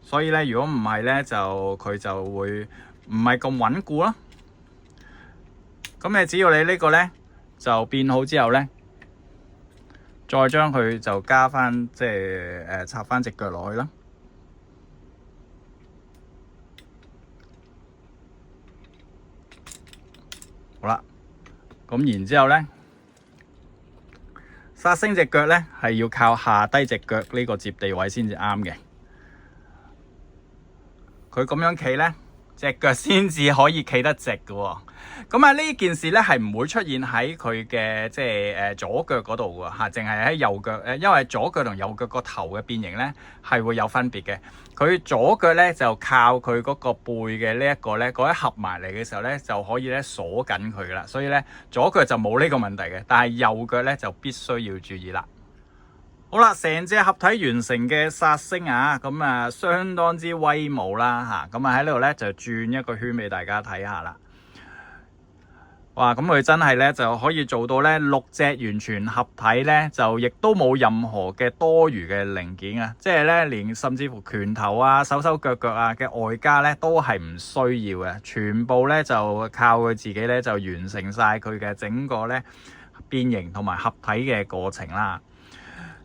所以咧如果唔係咧就佢就會唔係咁穩固啦。咁你只要你呢個咧就變好之後咧，再將佢就加翻插翻隻腳落去啦。好啦，咁然之後咧，殺星隻腳咧係要靠下低隻腳呢個接地位先至啱嘅。佢咁樣企咧，隻腳先至可以企得直嘅喎。咁啊呢件事咧係唔會出現喺佢嘅左腳嗰度嘅嚇，淨係喺右腳因為左腳同右腳個頭嘅變形咧係會有分別嘅。佢左腳咧就靠佢嗰個背嘅呢一個咧，嗰一合埋嚟嘅時候咧就可以咧鎖緊佢啦，所以咧左腳就冇呢個問題嘅，但係右腳咧就必須要注意啦。好啦，成隻合體完成嘅殺星啊，咁啊相當之威武啦嚇，咁啊喺呢度咧就轉一個圈俾大家睇下啦。哇！咁佢真係咧就可以做到咧6隻完全合體咧，就亦都冇任何嘅多餘嘅零件啊！即係咧連甚至乎拳頭啊、手手腳腳啊嘅外加咧都係唔需要嘅，全部咧就靠佢自己咧就完成晒佢嘅整個咧變形同埋合體嘅過程啦。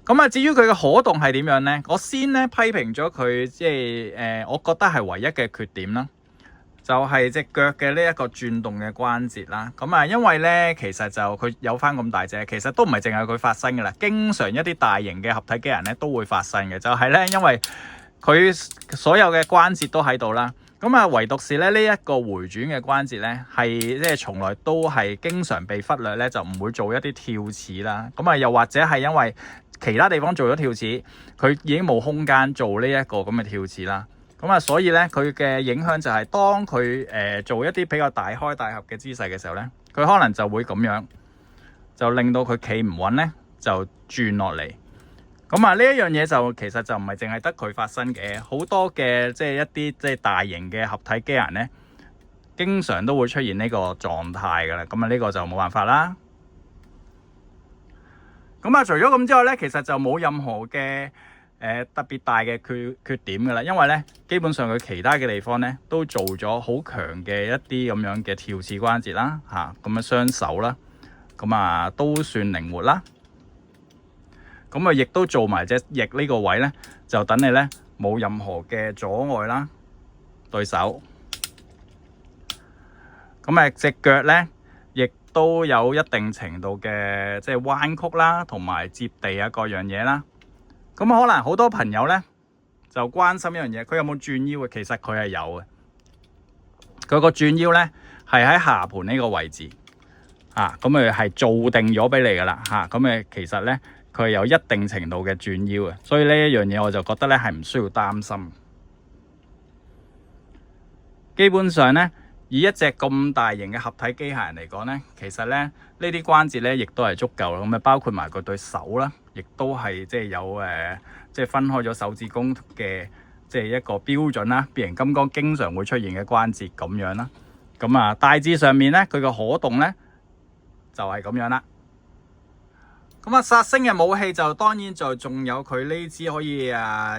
咁啊，至於佢嘅可動係點樣咧？我先咧批評咗佢，我覺得係唯一嘅缺點啦。就係隻腳嘅呢一個轉動嘅關節啦，咁啊，因為咧其實就佢有翻咁大隻，其實都唔係淨係佢發生嘅啦，經常一啲大型嘅合體機人咧都會發生嘅，就係咧因為佢所有嘅關節都喺度啦，咁啊唯獨是咧呢一個回轉嘅關節咧係從來都係經常被忽略咧，就唔會做一啲跳齒啦，咁啊又或者係因為其他地方做咗跳齒，佢已經冇空間做呢一個咁嘅跳齒啦。咁啊，所以咧，佢嘅影響就係當佢做一啲比較大開大合嘅姿勢嘅時候咧，佢可能就會咁樣，就令到佢企唔穩咧，就轉落嚟。咁啊，呢一樣嘢就其實就唔係淨係得佢發生嘅，好多嘅一啲大型嘅合體機人咧，經常都會出現呢個狀態噶啦。咁啊，呢個就冇辦法啦。咁啊，除咗咁之外咧，其實就冇任何嘅特別大嘅缺點噶啦，因為咧基本上佢其他嘅地方咧都做咗好強嘅一啲咁樣嘅跳齒關節啦，咁啊雙手啦，咁啊都算靈活啦，咁啊亦都做埋隻翼呢個位咧，就等你咧冇任何嘅阻礙啦，對手，咁啊隻腳咧亦都有一定程度嘅彎曲啦，同埋接地啊各樣嘢啦。咁可能好多朋友咧就關心一樣嘢，佢有冇轉腰嘅？其實佢係有嘅，佢個轉腰咧係喺下盤呢個位置，咁佢係做定咗俾你噶啦，咁其實咧佢係有一定程度嘅轉腰嘅，所以呢一樣嘢我就覺得咧係唔需要擔心。基本上咧，以一隻咁大型嘅合體機械人嚟講咧，其實咧呢啲關節咧亦都係足夠啦。咁啊，包括埋佢對手啦，亦都係有分開咗手指公嘅一個標準啦。變形金剛經常會出現嘅關節咁樣啦。咁啊，大致上面咧佢個可動咧就係咁樣啦。咁啊，殺星嘅武器就當然就仲有佢呢支可以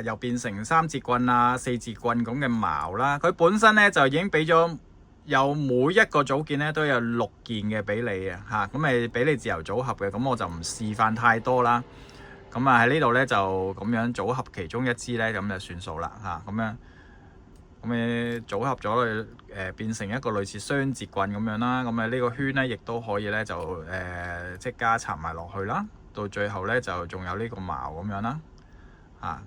又變成3節棍啊、4節棍咁嘅矛啦。佢本身咧就已經俾咗有每一個組件咧都有6件嘅俾你嘅嚇，咁咪俾你自由組合嘅。咁我就唔示範太多啦。咁啊喺呢度咧就咁樣組合其中一支咧，咁就算數啦嚇。咁樣咁你組合咗佢變成一個類似雙節棍咁樣啦。咁啊呢個圈咧亦都可以咧就加插埋落去啦。到最後咧就仲有呢個矛咁樣啦，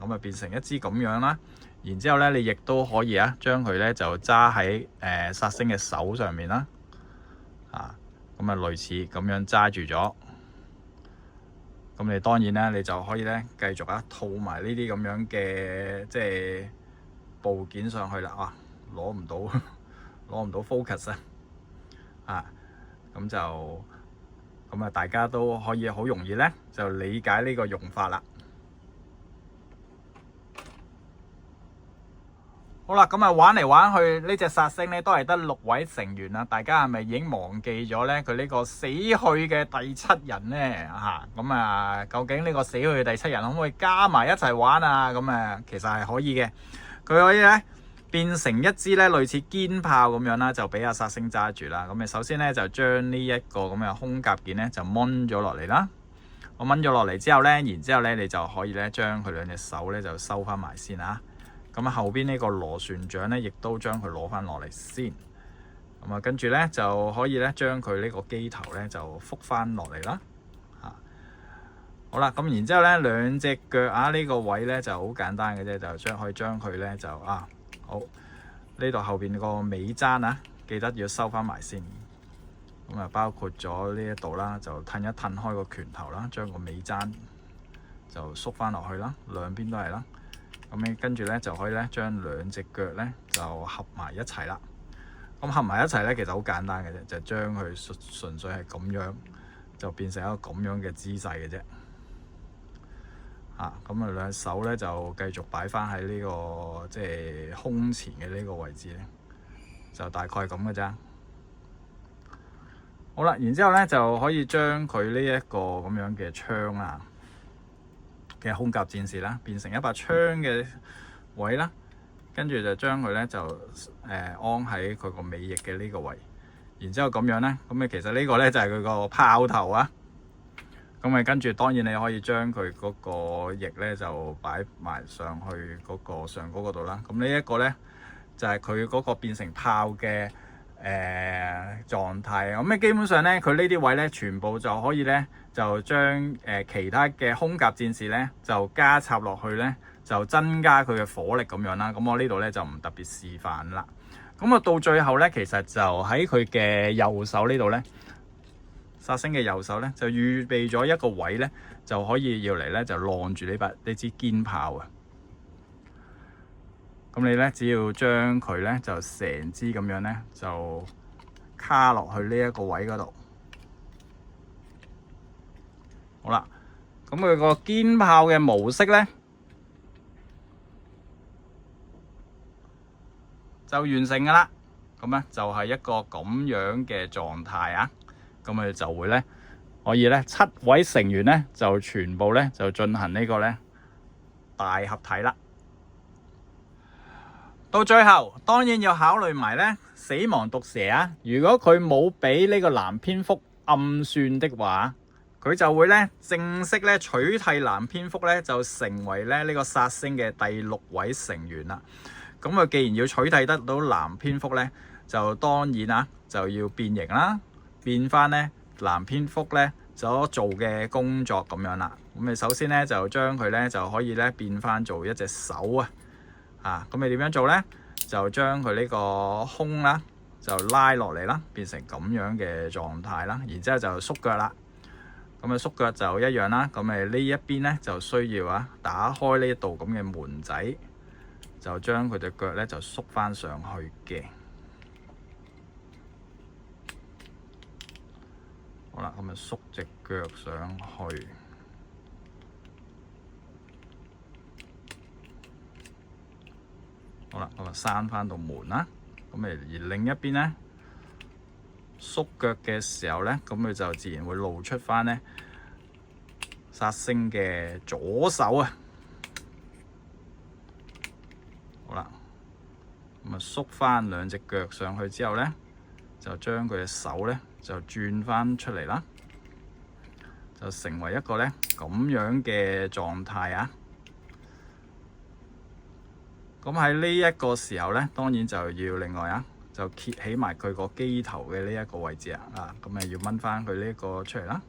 咁啊變成一支咁樣啦。然之後咧，你亦都可以將佢咧就揸喺殺星嘅手上面啦，咁啊類似咁樣揸住咗。咁你當然咧，你就可以咧繼續套埋呢啲咁樣嘅即係部件上去啦。攞唔到 focus 咁就大家都可以好容易咧就理解呢個用法啦。好啦，咁玩嚟玩去呢隻殺星咧都係得6位成員啦。大家係咪已經忘記咗咧佢呢個死去嘅第7人咧？究竟呢個死去嘅第7人可唔可以加埋一齊玩啊？其實係可以嘅，佢可以咧變成一支咧類似肩炮咁樣啦，就俾阿殺星揸住啦。咁首先咧就將呢一個咁嘅空夾件咧就掹咗落嚟啦。我掹咗落嚟之後咧，然之後咧你就可以咧將佢兩隻手咧就收翻埋先啊。咁後邊呢個螺旋槳咧，亦都將佢攞翻落嚟先。跟住咧就可以咧將佢呢個機頭咧就覆翻落嚟啦。好啦，咁然之後咧兩隻腳呢個位咧就好簡單嘅啫，就可以將佢咧就好呢度後邊個尾踭記得要收翻埋先。包括咗呢一度啦，就褪一褪開個拳頭啦，將個尾踭就縮翻落去啦，兩邊都係啦。跟住咧就可以咧將兩隻腳咧就合埋一齊啦。合埋一齊咧其實好簡單嘅啫，就將佢純粹係咁樣就變成一個咁樣嘅姿勢嘅啫。兩手咧就繼續擺翻喺呢個即係胸前嘅呢個位置咧，就大概咁嘅啫。好啦，然之後咧就可以將佢呢一個咁樣嘅槍嘅空甲戰士啦，變成一把槍嘅位啦，跟住就將佢咧就安喺佢個尾翼嘅呢個位，然之後咁樣咧，其實呢個咧就係佢個炮頭跟住當然你可以將佢嗰個翼咧就擺埋上去嗰個上高嗰度啦。呢一個咧就係佢嗰個變成炮嘅狀態。基本上咧佢呢啲位咧全部就可以咧就將其他嘅空甲戰士咧就加插落去咧，就增加佢嘅火力咁樣啦。我呢度咧就唔特別示範啦。到最後咧，其實就喺佢嘅右手呢度咧，殺星嘅右手咧就預備咗一個位咧，就可以要嚟咧就晾住呢支肩炮。你咧只要將佢咧就成支咁樣咧就卡落去呢一個位嗰度。好啦，佢個肩炮嘅模式咧就完成噶啦。就係一個咁樣嘅狀態就會咧可以咧7位成員咧就全部咧就進行呢個咧大合體啦。到最後當然要考慮埋咧死亡毒蛇如果佢冇俾呢個藍蝙蝠暗算的話，佢就會咧正式咧取替藍蝙蝠咧就成為咧呢個殺星嘅第6位成員啦。既然要取替得到藍蝙蝠咧，就當然就要變形啦，變翻咧藍蝙蝠咧所做嘅工作咁樣啦。你首先咧就將佢咧就可以咧變翻做一隻手你點樣做咧？就將佢呢個胸啦就拉落嚟啦，變成咁樣嘅狀態啦。然之後就縮腳啦。縮腳就一樣啦。呢一邊咧就需要打開呢度咁嘅門仔，就將佢隻腳咧就縮翻上去嘅。好啦，縮隻腳上去。好啦，閂翻道門啦。而另一邊咧縮腳嘅時候咧，佢就自然會露出翻咧殺星嘅左手好啦，縮翻兩隻腳上去之後咧，就將佢嘅手咧就轉翻出嚟啦，就成為一個咧咁樣嘅狀態喺呢一個時候咧，當然就要另外就揭起埋佢個機頭嘅呢一個位置要掹翻佢呢個出嚟啦。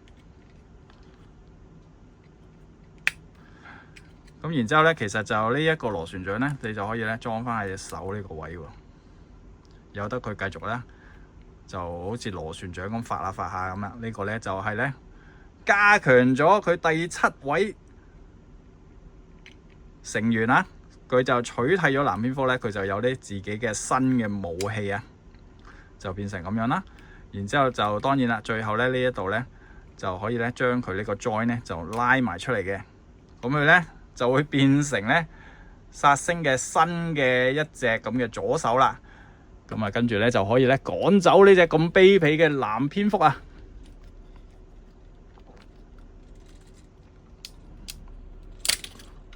咁然之後咧，其實就呢一個螺旋槳咧，你就可以咧裝翻喺隻手呢個位喎，由得佢繼續咧，就好似螺旋槳咁發下發下咁啦。呢個咧就係咧加強咗佢第7位成員啦，佢就取替咗藍蝙蝠咧，佢就有啲自己嘅新嘅武器啊，就變成咁樣啦。然之後就當然啦，最後咧呢一度咧就可以咧將佢呢個 join 咧就拉埋出嚟嘅，咁佢咧就會變成咧殺星嘅新嘅一隻咁嘅左手啦。咁啊，跟住咧就可以咧趕走呢隻咁卑鄙嘅藍蝙蝠啊！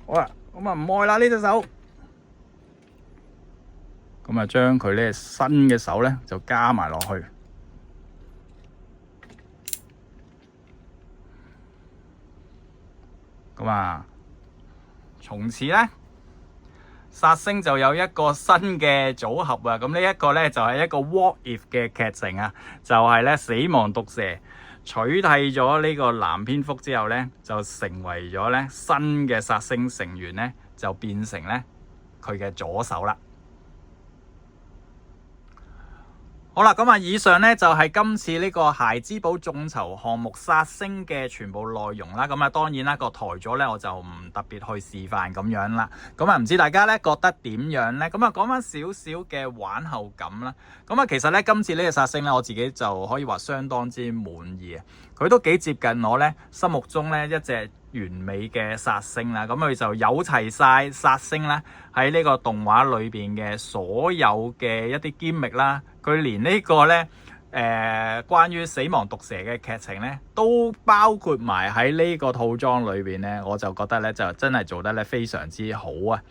好啦，咁啊唔愛啦呢隻手，咁啊將佢呢新嘅手咧就加埋落去。咁啊，從此咧殺星就有一個新嘅組合啊！咁呢一個咧就係一個 What If 嘅劇情啊，就係咧死亡毒蛇取替咗呢個藍蝙蝠之後咧，就成為咗咧新嘅殺星成員咧，就變成咧佢嘅左手啦。好啦，咁啊，以上咧就係今次呢個孩之寶眾籌項目殺星嘅全部內容啦。咁啊，當然啦，個台咗咧我就唔特別去示範咁樣啦。咁啊，唔知大家咧覺得點樣咧？咁啊，講翻少少嘅玩後感啦。咁啊，其實咧今次呢個殺星咧，我自己就可以話相當之滿意啊。佢都幾接近我咧心目中咧一隻完美嘅殺星啦。咁佢就有齊晒殺星啦，喺呢個動畫裏邊嘅所有嘅一啲堅力啦。佢連呢個咧關於死亡毒蛇嘅劇情咧，都包括埋喺呢個套裝裏邊咧，我就覺得咧就真係做得咧非常之好啊！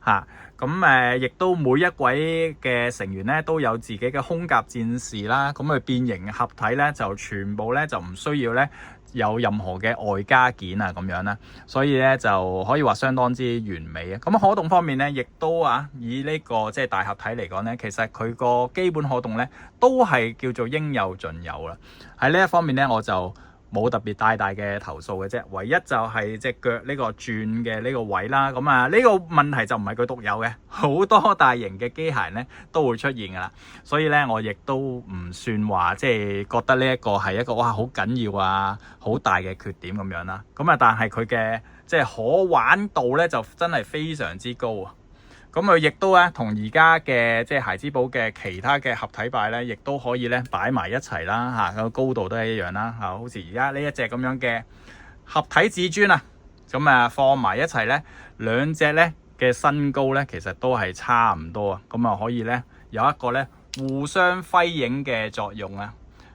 嚇咁亦都每一位嘅成員咧都有自己嘅空甲戰士啦，咁佢變形合體咧就全部咧就唔需要咧有任何嘅外加件啊咁樣啦，所以咧就可以話相當之完美啊！咁可動方面咧，亦都以呢個即係大合體嚟講咧，其實佢個基本可動咧都係叫做應有盡有啦。喺呢一方面咧，我就冇特別大嘅投訴嘅啫，唯一就係隻腳呢個轉嘅呢個位啦。咁呢個問題就唔係佢獨有嘅，好多大型嘅機械咧都會出現噶啦。所以咧，我亦都唔算話即係覺得呢一個係一個哇好緊要啊好大嘅缺點咁樣啦。咁但係佢嘅即係可玩度咧就真係非常之高啊！咁佢亦都同而家嘅即係孩之寶嘅其他嘅合體擺咧，亦都可以咧擺埋一齊啦嚇，個高度都係一樣啦嚇，好似而家呢一隻咁樣嘅合體至尊啊，咁放埋一齊咧，兩隻咧嘅身高咧其實都係差唔多啊，咁可以咧有一個咧互相輝映嘅作用啊。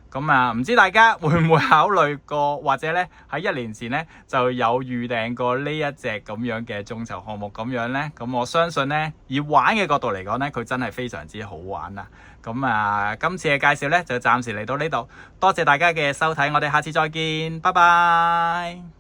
咁唔知大家會唔會考慮過，或者咧喺1年前咧就有預訂過呢一隻咁樣嘅眾籌項目咁樣咧？咁我相信咧，以玩嘅角度嚟講咧，佢真係非常之好玩啦。咁今次嘅介紹咧就暫時嚟到呢度，多謝大家嘅收睇，我哋下次再見，拜拜。